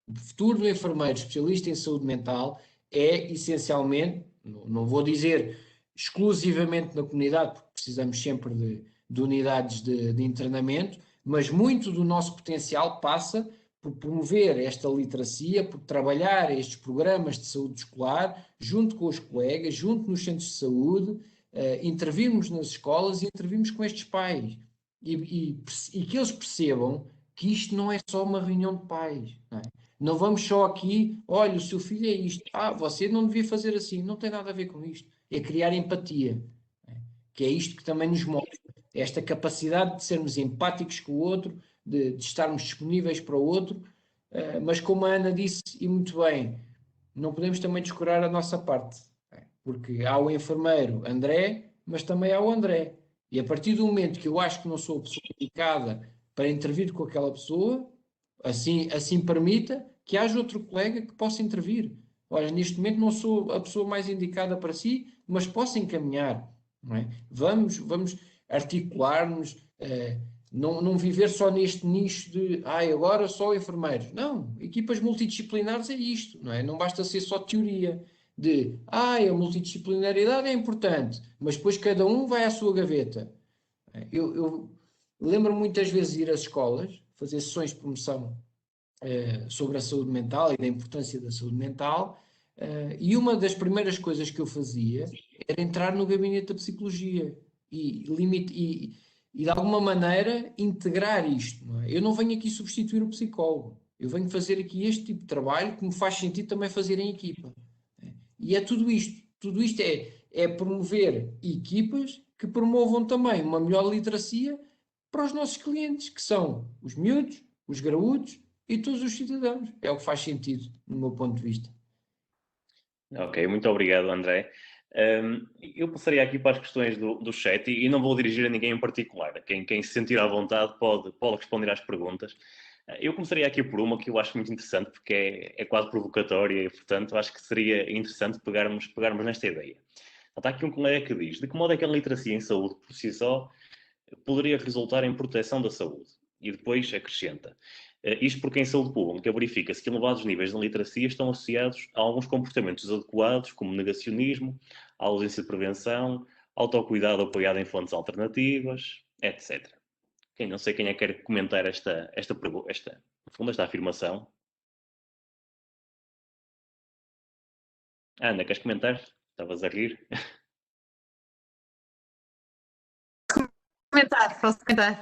O futuro do enfermeiro especialista em saúde mental é essencialmente, não vou dizer exclusivamente na comunidade, porque precisamos sempre de unidades de internamento, mas muito do nosso potencial passa por promover esta literacia, por trabalhar estes programas de saúde escolar, junto com os colegas, junto nos centros de saúde, intervirmos nas escolas e intervirmos com estes pais. E que eles percebam que isto não é só uma reunião de pais, não é? Não vamos só aqui, olha, o seu filho é isto, você não devia fazer assim, não tem nada a ver com isto. É criar empatia, que é isto que também nos mostra, esta capacidade de sermos empáticos com o outro, de estarmos disponíveis para o outro, mas como a Ana disse, e muito bem, não podemos também descurar a nossa parte, porque há o enfermeiro André, mas também há o André. E a partir do momento que eu acho que não sou a pessoa indicada para intervir com aquela pessoa, assim permita que haja outro colega que possa intervir. Olha, neste momento não sou a pessoa mais indicada para si, mas posso encaminhar. Não é? Vamos articular-nos, não viver só neste nicho de agora só enfermeiros. Não, equipas multidisciplinares é isto, não é? Não basta ser só teoria de a multidisciplinaridade é importante, mas depois cada um vai à sua gaveta. Eu lembro muitas vezes de ir às escolas, fazer sessões de promoção sobre a saúde mental e da importância da saúde mental, e uma das primeiras coisas que eu fazia era entrar no gabinete da psicologia e de alguma maneira integrar isto. Não é? Eu não venho aqui substituir o psicólogo, eu venho fazer aqui este tipo de trabalho que me faz sentido também fazer em equipa. E é tudo isto é promover equipas que promovam também uma melhor literacia para os nossos clientes, que são os miúdos, os graúdos e todos os cidadãos. É o que faz sentido, no meu ponto de vista. Ok, muito obrigado, André. Eu passaria aqui para as questões do chat e não vou dirigir a ninguém em particular. Quem se sentir à vontade pode responder às perguntas. Eu começaria aqui por uma que eu acho muito interessante, porque é quase provocatória e, portanto, acho que seria interessante pegarmos nesta ideia. Está aqui um colega que diz: de que modo é que a literacia em saúde, por si só, poderia resultar em proteção da saúde? E depois acrescenta: isto porque em saúde pública verifica-se que elevados níveis de literacia estão associados a alguns comportamentos adequados, como negacionismo, a ausência de prevenção, autocuidado apoiado em fontes alternativas, etc. Não sei quem é que quer comentar esta afirmação. Ana, queres comentar? Estavas a rir. Posso comentar.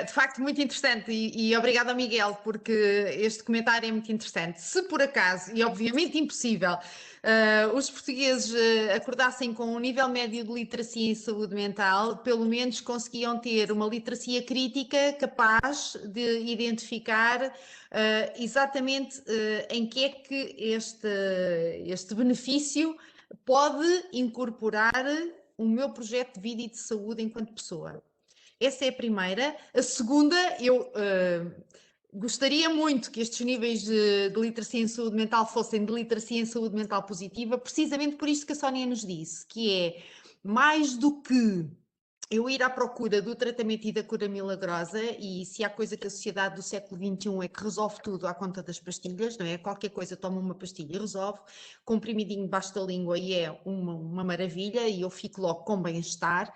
De facto, muito interessante e obrigada, Miguel, porque este comentário é muito interessante. Se por acaso, e obviamente impossível, os portugueses acordassem com um nível médio de literacia em saúde mental, pelo menos conseguiam ter uma literacia crítica capaz de identificar exatamente em que é que este benefício pode incorporar o meu projeto de vida e de saúde enquanto pessoa. Essa é a primeira. A segunda, eu gostaria muito que estes níveis de literacia em saúde mental fossem de literacia em saúde mental positiva, precisamente por isto que a Sónia nos disse, que é mais do que eu ir à procura do tratamento e da cura milagrosa, e se há coisa que a sociedade do século XXI é que resolve tudo à conta das pastilhas, não é? Qualquer coisa toma uma pastilha e resolve, comprimidinho debaixo da língua e é uma maravilha e eu fico logo com bem-estar.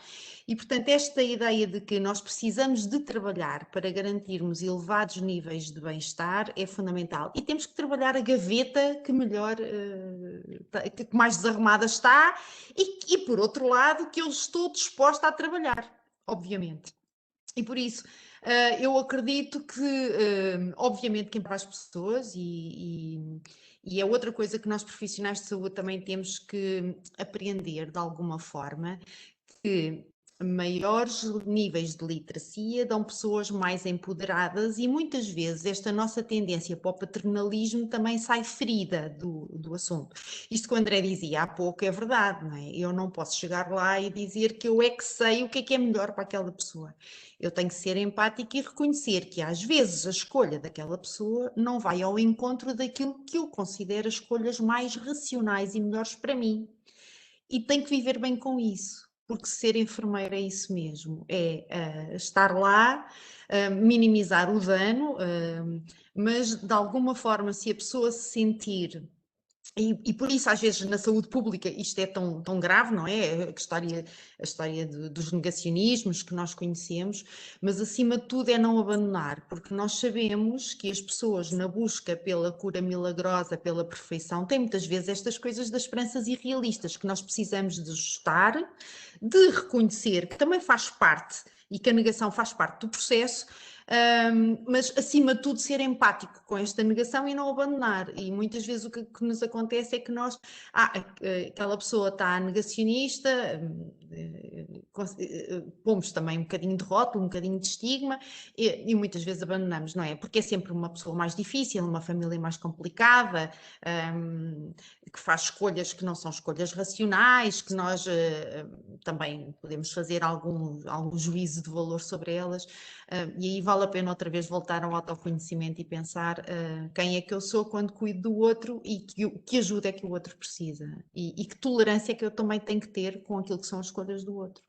E, portanto, esta ideia de que nós precisamos de trabalhar para garantirmos elevados níveis de bem-estar é fundamental. E temos que trabalhar a gaveta que melhor, que mais desarrumada está e, por outro lado, que eu estou disposta a trabalhar, obviamente. E por isso, eu acredito que, obviamente, quem para as pessoas e é outra coisa que nós profissionais de saúde também temos que aprender de alguma forma, que maiores níveis de literacia dão pessoas mais empoderadas e muitas vezes esta nossa tendência para o paternalismo também sai ferida do assunto. Isto que o André dizia há pouco é verdade, não é? Eu não posso chegar lá e dizer que eu é que sei o que é melhor para aquela pessoa. Eu tenho que ser empática e reconhecer que às vezes a escolha daquela pessoa não vai ao encontro daquilo que eu considero as escolhas mais racionais e melhores para mim. E tenho que viver bem com isso, porque ser enfermeira é isso mesmo, é estar lá, minimizar o dano, mas de alguma forma se a pessoa se sentir e por isso, às vezes, na saúde pública, isto é tão grave, não é? A história dos negacionismos que nós conhecemos, mas acima de tudo é não abandonar, porque nós sabemos que as pessoas, na busca pela cura milagrosa, pela perfeição, têm muitas vezes estas coisas das esperanças irrealistas que nós precisamos de ajustar, de reconhecer que também faz parte e que a negação faz parte do processo. Mas acima de tudo ser empático com esta negação e não abandonar, e muitas vezes o que nos acontece é que nós, aquela pessoa está negacionista, pomos também um bocadinho de rótulo, um bocadinho de estigma e muitas vezes abandonamos, não é? Porque é sempre uma pessoa mais difícil, uma família mais complicada, que faz escolhas que não são escolhas racionais, que nós também podemos fazer algum juízo de valor sobre elas, e aí vale a pena outra vez voltar ao autoconhecimento e pensar quem é que eu sou quando cuido do outro e que ajuda é que o outro precisa e que tolerância é que eu também tenho que ter com aquilo que são as escolhas do outro.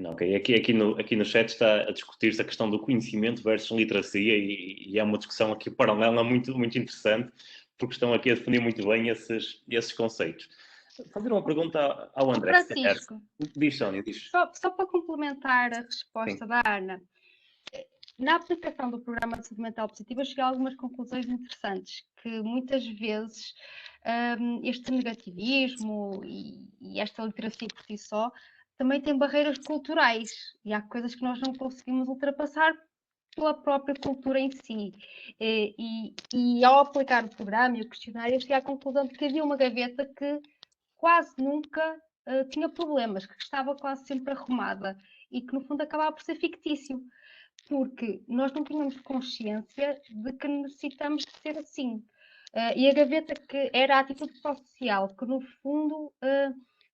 Ok, aqui no chat está a discutir-se a questão do conhecimento versus literacia e é uma discussão aqui paralela muito, muito interessante, porque estão aqui a definir muito bem esses conceitos. Fazer uma pergunta ao André. Francisco, Diz, Sónia, diz. só para complementar a resposta Sim. da Ana, na aplicação do programa de saúde mental positiva cheguei a algumas conclusões interessantes, que muitas vezes este negativismo e esta literacia por si só também tem barreiras culturais e há coisas que nós não conseguimos ultrapassar pela própria cultura em si. E ao aplicar o programa e o questionário, eu cheguei à conclusão de que havia uma gaveta que quase nunca tinha problemas, que estava quase sempre arrumada e que no fundo acabava por ser fictício, porque nós não tínhamos consciência de que necessitamos de ser assim. E a gaveta que era a atitude social, que no fundo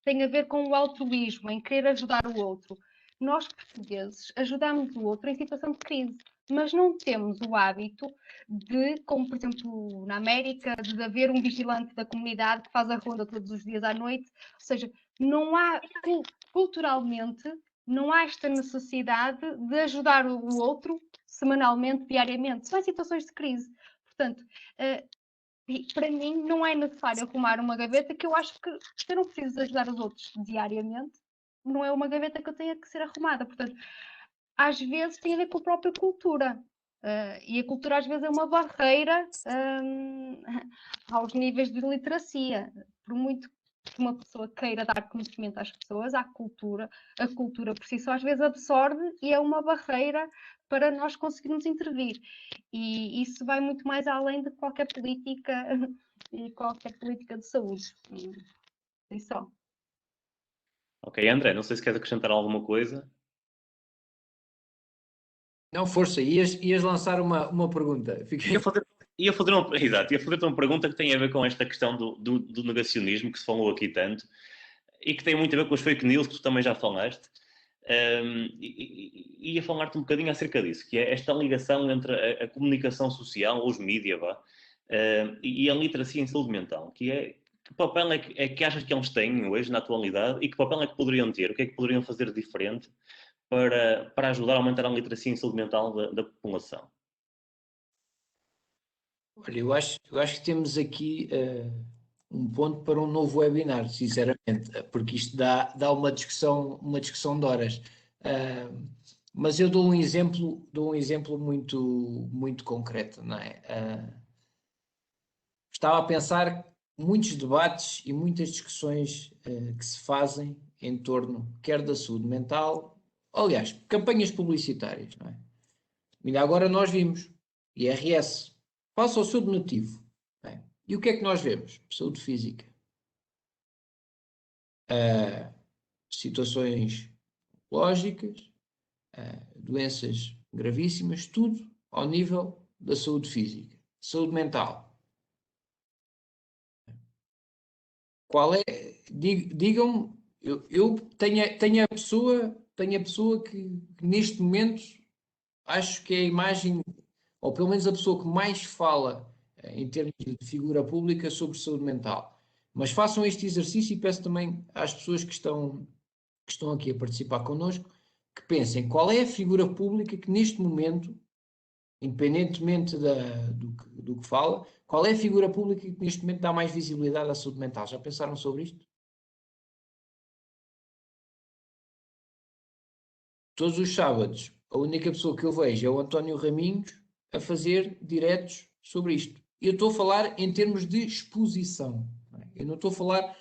tem a ver com o altruísmo, em querer ajudar o outro. Nós, portugueses, ajudamos o outro em situação de crise, mas não temos o hábito de, como por exemplo na América, de haver um vigilante da comunidade que faz a ronda todos os dias à noite. Ou seja, não há, culturalmente, não há esta necessidade de ajudar o outro semanalmente, diariamente. São em situações de crise. Portanto, E para mim não é necessário arrumar uma gaveta, que eu acho que eu não preciso ajudar os outros diariamente, não é uma gaveta que eu tenha que ser arrumada. Portanto, às vezes tem a ver com a própria cultura. E a cultura às vezes é uma barreira aos níveis de literacia. Por muito que uma pessoa queira dar conhecimento às pessoas, à cultura, a cultura por si só às vezes absorve e é uma barreira para nós conseguirmos intervir. E isso vai muito mais além de qualquer política e qualquer política de saúde. E só. Ok, André, não sei se queres acrescentar alguma coisa. Não, força, ias lançar uma pergunta. Fiquei... Exato, ia fazer-te uma pergunta que tem a ver com esta questão do negacionismo que se falou aqui tanto e que tem muito a ver com as fake news que tu também já falaste. E ia falar-te um bocadinho acerca disso, que é esta ligação entre a comunicação social, os mídias, e a literacia em saúde mental, que papel é que achas que eles têm hoje na atualidade e que papel é que poderiam ter, o que é que poderiam fazer de diferente para ajudar a aumentar a literacia em saúde mental da população? Olha, eu acho que temos aqui um ponto para um novo webinar, sinceramente, porque isto dá uma discussão de horas. Mas eu dou um exemplo muito concreto, não é? Estava a pensar muitos debates e muitas discussões que se fazem em torno, quer da saúde mental, aliás, campanhas publicitárias, não é? Ainda agora nós vimos, IRS, passa ao seu donativo. Bem, e o que é que nós vemos? Saúde física. Situações lógicas, doenças gravíssimas, tudo ao nível da saúde física. Saúde mental. Qual é? Digam-me, eu tenho a pessoa que neste momento acho que é a imagem, ou pelo menos a pessoa que mais fala em termos de figura pública sobre saúde mental. Mas façam este exercício e peço também às pessoas que estão aqui a participar connosco que pensem qual é a figura pública que neste momento, independentemente do que fala, qual é a figura pública que neste momento dá mais visibilidade à saúde mental? Já pensaram sobre isto? Todos os sábados, a única pessoa que eu vejo é o António Raminhos a fazer diretos sobre isto. Eu estou a falar em termos de exposição. Eu não estou a falar,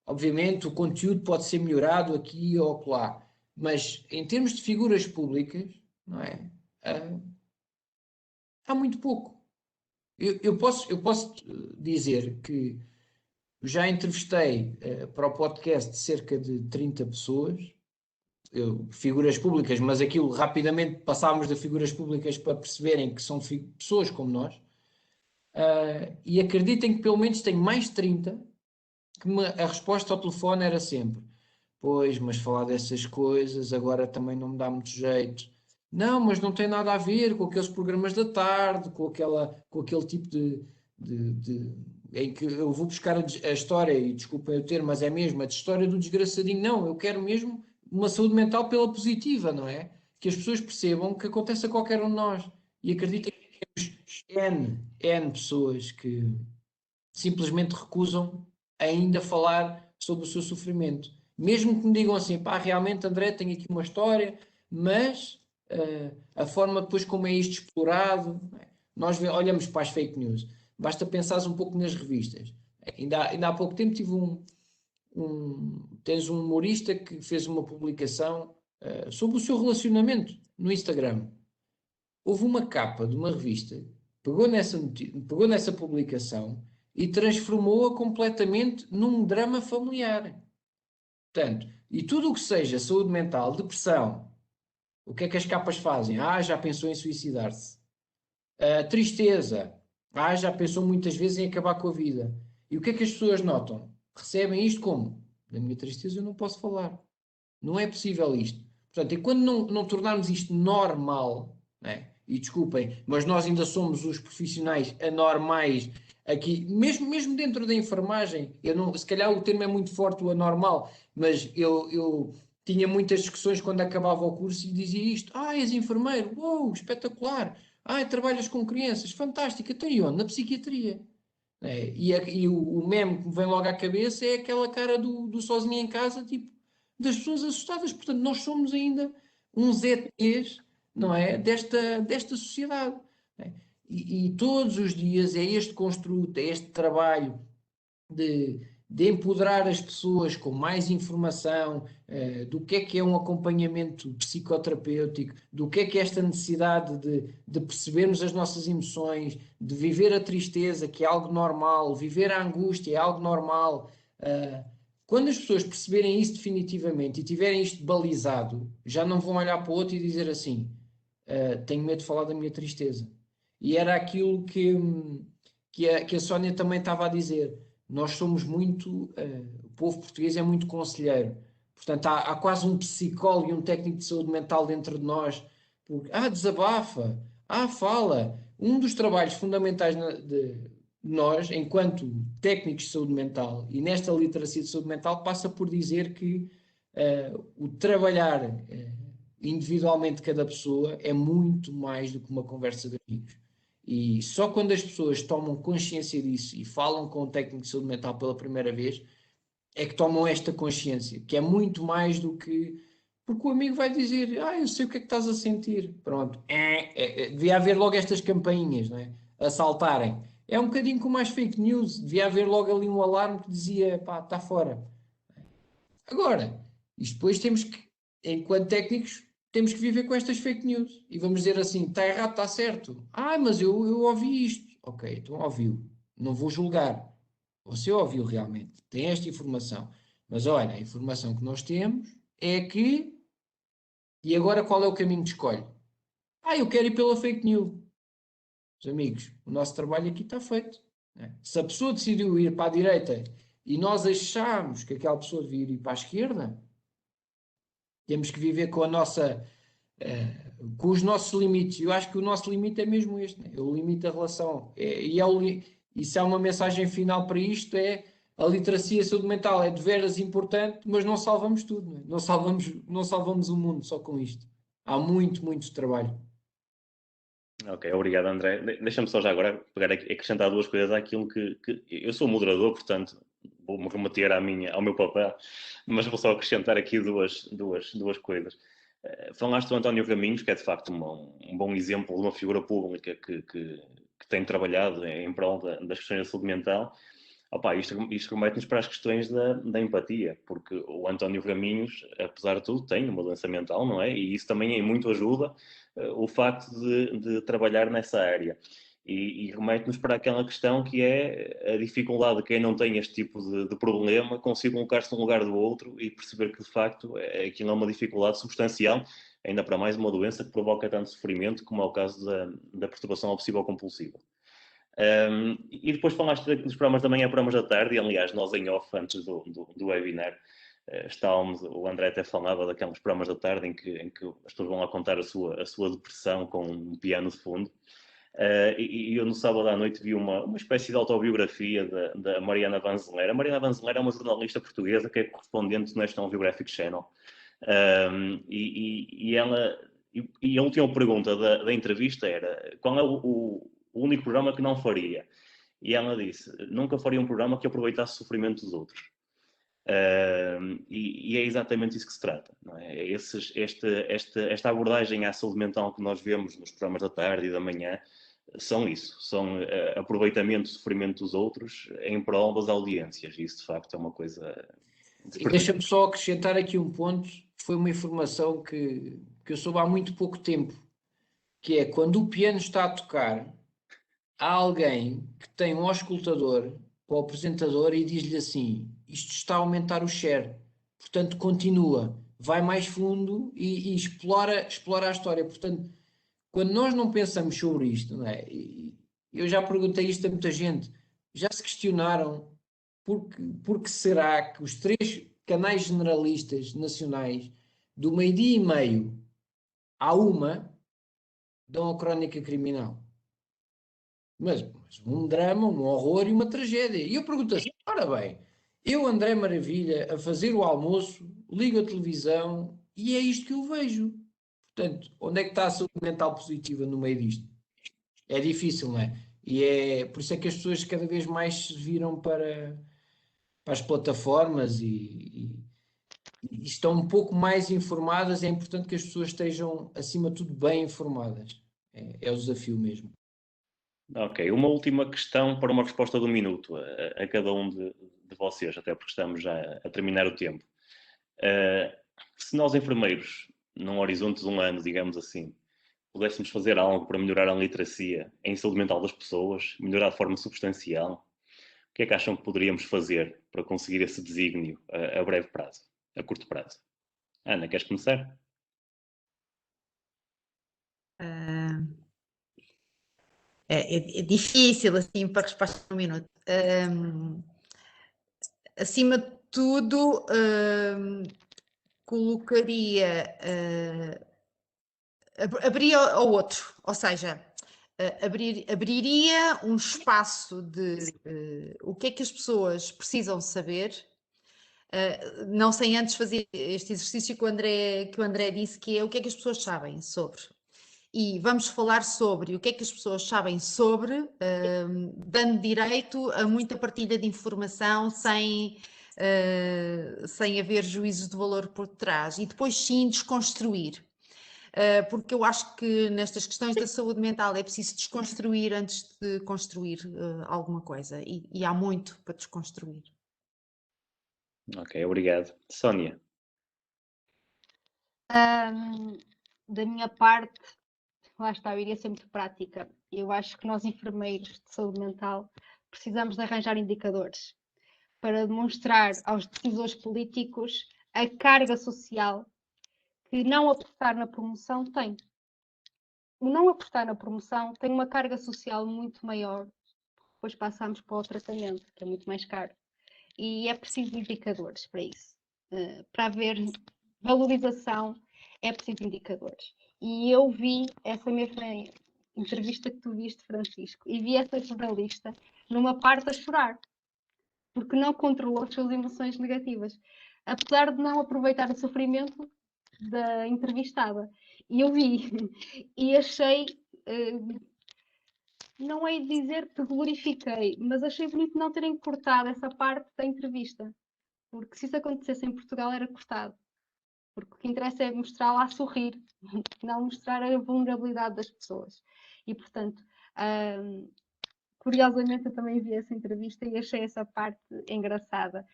obviamente, o conteúdo pode ser melhorado aqui ou acolá, mas em termos de figuras públicas, não é? Há muito pouco. Eu posso dizer que já entrevistei para o podcast cerca de 30 pessoas, figuras públicas, mas aquilo rapidamente passámos de figuras públicas para perceberem que são pessoas como nós, e acreditem que pelo menos tenho mais de 30 que a resposta ao telefone era sempre: pois, mas falar dessas coisas agora também não me dá muito jeito. Não, mas não tem nada a ver com aqueles programas da tarde, com aquele tipo em que eu vou buscar a história, e desculpem o termo, mas é mesmo a história do desgraçadinho. Não, eu quero mesmo uma saúde mental pela positiva, não é? Que as pessoas percebam que acontece a qualquer um de nós. E acreditem que temos N pessoas que simplesmente recusam ainda falar sobre o seu sofrimento. Mesmo que me digam assim, pá, realmente, André, tenho aqui uma história, mas a forma depois como é isto explorado, nós olhamos para as fake news. Basta pensares um pouco nas revistas. Ainda há pouco tempo tive tens um humorista que fez uma publicação sobre o seu relacionamento no Instagram. Houve uma capa de uma revista, pegou nessa publicação e transformou-a completamente num drama familiar. Portanto, e tudo o que seja saúde mental, depressão, o que é que as capas fazem? Já pensou em suicidar-se. Tristeza. Já pensou muitas vezes em acabar com a vida. E o que é que as pessoas notam? Recebem isto como? Da minha tristeza eu não posso falar. Não é possível isto. Portanto, enquanto não tornarmos isto normal, né? E desculpem, mas nós ainda somos os profissionais anormais aqui, mesmo dentro da enfermagem, se calhar o termo é muito forte, o anormal, mas eu tinha muitas discussões quando acabava o curso e dizia isto: és enfermeiro, uou, espetacular, trabalhas com crianças, fantástico, então e onde? Na psiquiatria. E o meme que me vem logo à cabeça é aquela cara do sozinho em casa, tipo, das pessoas assustadas. Portanto, nós somos ainda uns ETs, não é? Desta sociedade. E todos os dias é este construto, é este trabalho de empoderar as pessoas com mais informação do que é um acompanhamento psicoterapêutico, do que é esta necessidade de percebermos as nossas emoções, de viver a tristeza, que é algo normal, viver a angústia é algo normal. Quando as pessoas perceberem isso definitivamente e tiverem isto balizado, já não vão olhar para o outro e dizer assim, tenho medo de falar da minha tristeza. E era aquilo que a Sónia também estava a dizer. Nós somos muito, o povo português é muito conselheiro, portanto há quase um psicólogo e um técnico de saúde mental dentro de nós, porque, desabafa, fala. Um dos trabalhos fundamentais de nós, enquanto técnicos de saúde mental, e nesta literacia de saúde mental, passa por dizer que o trabalhar individualmente cada pessoa é muito mais do que uma conversa de amigos. E só quando as pessoas tomam consciência disso e falam com o técnico de saúde mental pela primeira vez, é que tomam esta consciência, que é muito mais do que... Porque o amigo vai dizer, eu sei o que é que estás a sentir. Pronto. Devia haver logo estas campainhas, não é? A saltarem. É um bocadinho como mais fake news. Devia haver logo ali um alarme que dizia, está fora. Agora, isto depois temos que, enquanto técnicos, temos que viver com estas fake news. E vamos dizer assim, está errado, está certo. Mas eu ouvi isto. Ok, então ouviu. Não vou julgar. Você ouviu realmente. Tem esta informação. Mas olha, a informação que nós temos é que... E agora qual é o caminho de escolha? Eu quero ir pela fake news. Meus amigos, o nosso trabalho aqui está feito. Se a pessoa decidiu ir para a direita e nós achamos que aquela pessoa devia ir para a esquerda, temos que viver com a nossa... com os nossos limites. Eu acho que o nosso limite é mesmo este. O limite da relação. E se há uma mensagem final para isto, é a literacia saúde mental é de veras importante, mas não salvamos tudo. Não salvamos o mundo só com isto. Há muito, muito trabalho. Ok, obrigado, André. Deixa-me só já agora acrescentar duas coisas àquilo que eu sou moderador, portanto vou-me remeter ao meu papel, mas vou só acrescentar aqui duas coisas. Falaste do António Raminhos, que é de facto um bom exemplo de uma figura pública que tem trabalhado em prol das questões da saúde mental. Isto remete-nos para as questões da empatia, porque o António Raminhos, apesar de tudo, tem uma doença mental, não é? E isso também em muito ajuda o facto de trabalhar nessa área. E remete-nos para aquela questão que é a dificuldade de quem não tem este tipo de problema conseguir colocar-se no lugar do outro e perceber que, de facto, aquilo é uma dificuldade substancial, ainda para mais uma doença que provoca tanto sofrimento como é o caso da perturbação obsessivo-compulsiva. E depois falaste dos programas da manhã, programas da tarde, e aliás, nós em off, antes do webinar, o André até falava daqueles programas da tarde em que as pessoas vão lá contar a sua depressão com um piano de fundo. E eu no sábado à noite vi uma espécie de autobiografia da Mariana Vanzeler. A Mariana Vanzeler é uma jornalista portuguesa que é correspondente do National Geographic Channel. E a última pergunta da entrevista era: qual é o único programa que não faria? E ela disse: nunca faria um programa que aproveitasse o sofrimento dos outros. E é exatamente isso que se trata, não é? Esta abordagem à saúde mental que nós vemos nos programas da tarde e da manhã são aproveitamento do sofrimento dos outros em prol das audiências. Isso de facto é uma coisa... E deixa-me só acrescentar aqui um ponto, foi uma informação que eu soube há muito pouco tempo, que é quando o piano está a tocar, há alguém que tem um auscultador para o apresentador e diz-lhe assim: isto está a aumentar o share, portanto continua, vai mais fundo e explora a história. Portanto, quando nós não pensamos sobre isto, não é? E eu já perguntei isto a muita gente, já se questionaram porque será que os 3 canais generalistas nacionais, do meio-dia e meio à 1, dão a crónica criminal? Mas um drama, um horror e uma tragédia. E eu pergunto assim: ora bem, eu, André Maravilha, a fazer o almoço, ligo a televisão e é isto que eu vejo. Portanto, onde é que está a saúde mental positiva no meio disto? É difícil, não é? E por isso é que as pessoas cada vez mais se viram para as plataformas e estão um pouco mais informadas. É importante que as pessoas estejam, acima de tudo, bem informadas. É o desafio mesmo. Ok, uma última questão para uma resposta de 1 minuto a cada um de vocês, até porque estamos já a terminar o tempo. Se nós, enfermeiros, num horizonte de 1 ano, digamos assim, pudéssemos fazer algo para melhorar a literacia em saúde mental das pessoas, melhorar de forma substancial, o que é que acham que poderíamos fazer para conseguir esse desígnio a breve prazo, a curto prazo? Ana, queres começar? É difícil, assim, para resposta em 1 minuto. Acima de tudo, colocaria, abriria ao outro, ou seja, abriria um espaço de o que é que as pessoas precisam saber, não sem antes fazer este exercício que o André disse, que é o que é que as pessoas sabem sobre. E vamos falar sobre o que é que as pessoas sabem sobre, dando direito a muita partilha de informação sem haver juízos de valor por trás. E depois sim desconstruir. Porque eu acho que nestas questões da saúde mental é preciso desconstruir antes de construir alguma coisa. E há muito para desconstruir. Ok, obrigado. Sónia. Da minha parte, lá está, eu iria ser muito prática. Eu acho que nós, enfermeiros de saúde mental, precisamos de arranjar indicadores para demonstrar aos decisores políticos a carga social que não apostar na promoção tem. O não apostar na promoção tem uma carga social muito maior, depois passamos para o tratamento, que é muito mais caro. E é preciso indicadores para isso. Para haver valorização, é preciso indicadores. E eu vi essa mesma entrevista que tu viste, Francisco, e vi essa jornalista numa parte a chorar, porque não controlou as suas emoções negativas, apesar de não aproveitar o sofrimento da entrevistada. E eu vi, e achei, não é dizer que glorifiquei, mas achei bonito não terem cortado essa parte da entrevista, porque se isso acontecesse em Portugal era cortado. Porque o que interessa é mostrar lá a sorrir, não mostrar a vulnerabilidade das pessoas. E, portanto, curiosamente eu também vi essa entrevista e achei essa parte engraçada,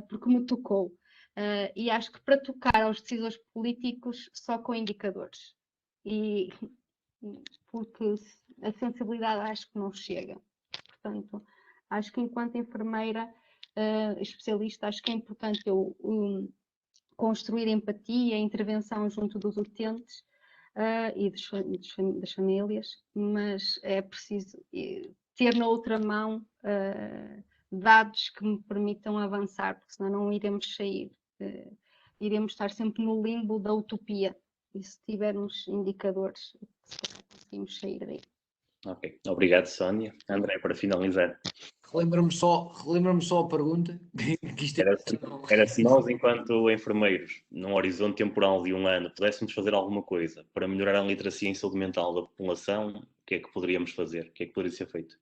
porque me tocou. E acho que para tocar aos decisores políticos só com indicadores. E porque a sensibilidade acho que não chega. Portanto, acho que enquanto enfermeira especialista, acho que é importante eu construir empatia, intervenção junto dos utentes e das famílias, mas é preciso ter na outra mão dados que me permitam avançar, porque senão não iremos sair, iremos estar sempre no limbo da utopia, e se tivermos indicadores, conseguimos sair daí. Ok, obrigado, Sónia. André, para finalizar. Relembra-me só a pergunta. Que isto Era se nós, enquanto enfermeiros, num horizonte temporal de 1 ano, pudéssemos fazer alguma coisa para melhorar a literacia em saúde mental da população, o que é que poderíamos fazer? O que é que poderia ser feito?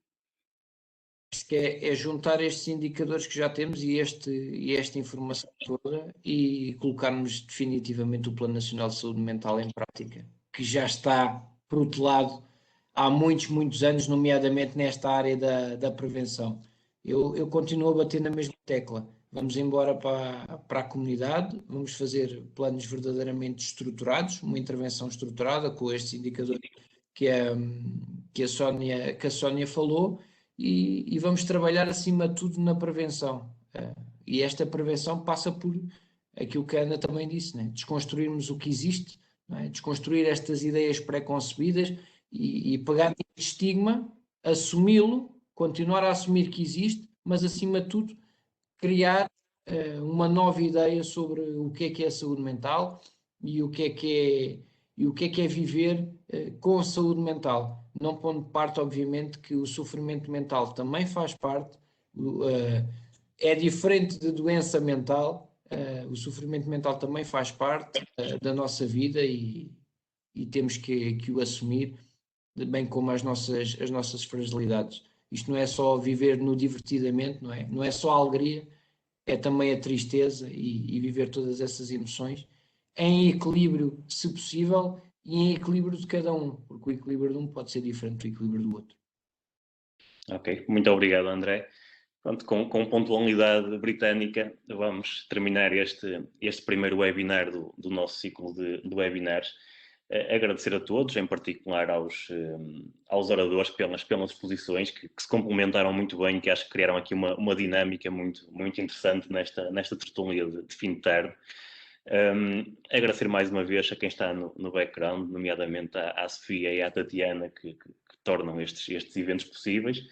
que é juntar estes indicadores que já temos e esta informação toda e colocarmos definitivamente o Plano Nacional de Saúde Mental em prática, que já está protelado há muitos anos, nomeadamente nesta área da prevenção. Eu continuo a bater na mesma tecla. Vamos embora para a comunidade, vamos fazer planos verdadeiramente estruturados, uma intervenção estruturada com estes indicadores que a Sónia falou, e vamos trabalhar acima de tudo na prevenção. E esta prevenção passa por aquilo que a Ana também disse, né? Desconstruirmos o que existe, né? Desconstruir estas ideias pré-concebidas e pegar este estigma, assumi-lo, continuar a assumir que existe, mas acima de tudo criar uma nova ideia sobre o que é a saúde mental e o que é viver com a saúde mental. Não pondo de parte, obviamente, que o sofrimento mental também faz parte, é diferente de doença mental, o sofrimento mental também faz parte da nossa vida e temos que o assumir bem como as nossas fragilidades. Isto não é só viver no divertidamente, não é? Não é só a alegria, é também a tristeza e viver todas essas emoções em equilíbrio, se possível, e em equilíbrio de cada um, porque o equilíbrio de um pode ser diferente do equilíbrio do outro. Ok, muito obrigado, André. Pronto, com pontualidade britânica, vamos terminar este primeiro webinar do nosso ciclo de webinars. Agradecer a todos, em particular aos oradores pelas exposições que se complementaram muito bem, que acho que criaram aqui uma dinâmica muito, muito interessante nesta tertúlia de fim de tarde. Agradecer mais uma vez a quem está no background, nomeadamente à Sofia e à Tatiana, que tornam estes eventos possíveis.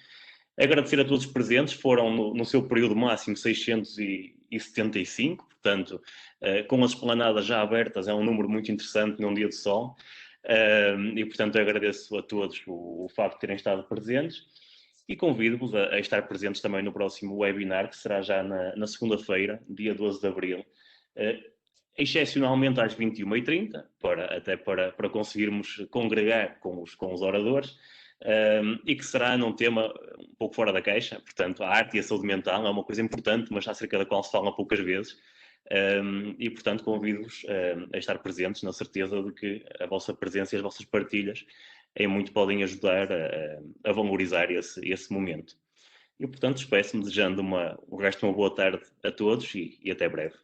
Agradecer a todos os presentes, foram no seu período máximo 675, portanto, com as esplanadas já abertas, é um número muito interessante num dia de sol, e portanto agradeço a todos o facto de terem estado presentes e convido-vos a estar presentes também no próximo webinar, que será já na segunda-feira, dia 12 de abril, excepcionalmente às 21h30, até para conseguirmos congregar com os oradores, e que será num tema um pouco fora da caixa. Portanto, a arte e a saúde mental é uma coisa importante, mas acerca da qual se fala poucas vezes, e portanto convido-vos a estar presentes, na certeza de que a vossa presença e as vossas partilhas em muito podem ajudar a valorizar esse momento. E portanto despeço-me desejando o resto de uma boa tarde a todos e até breve.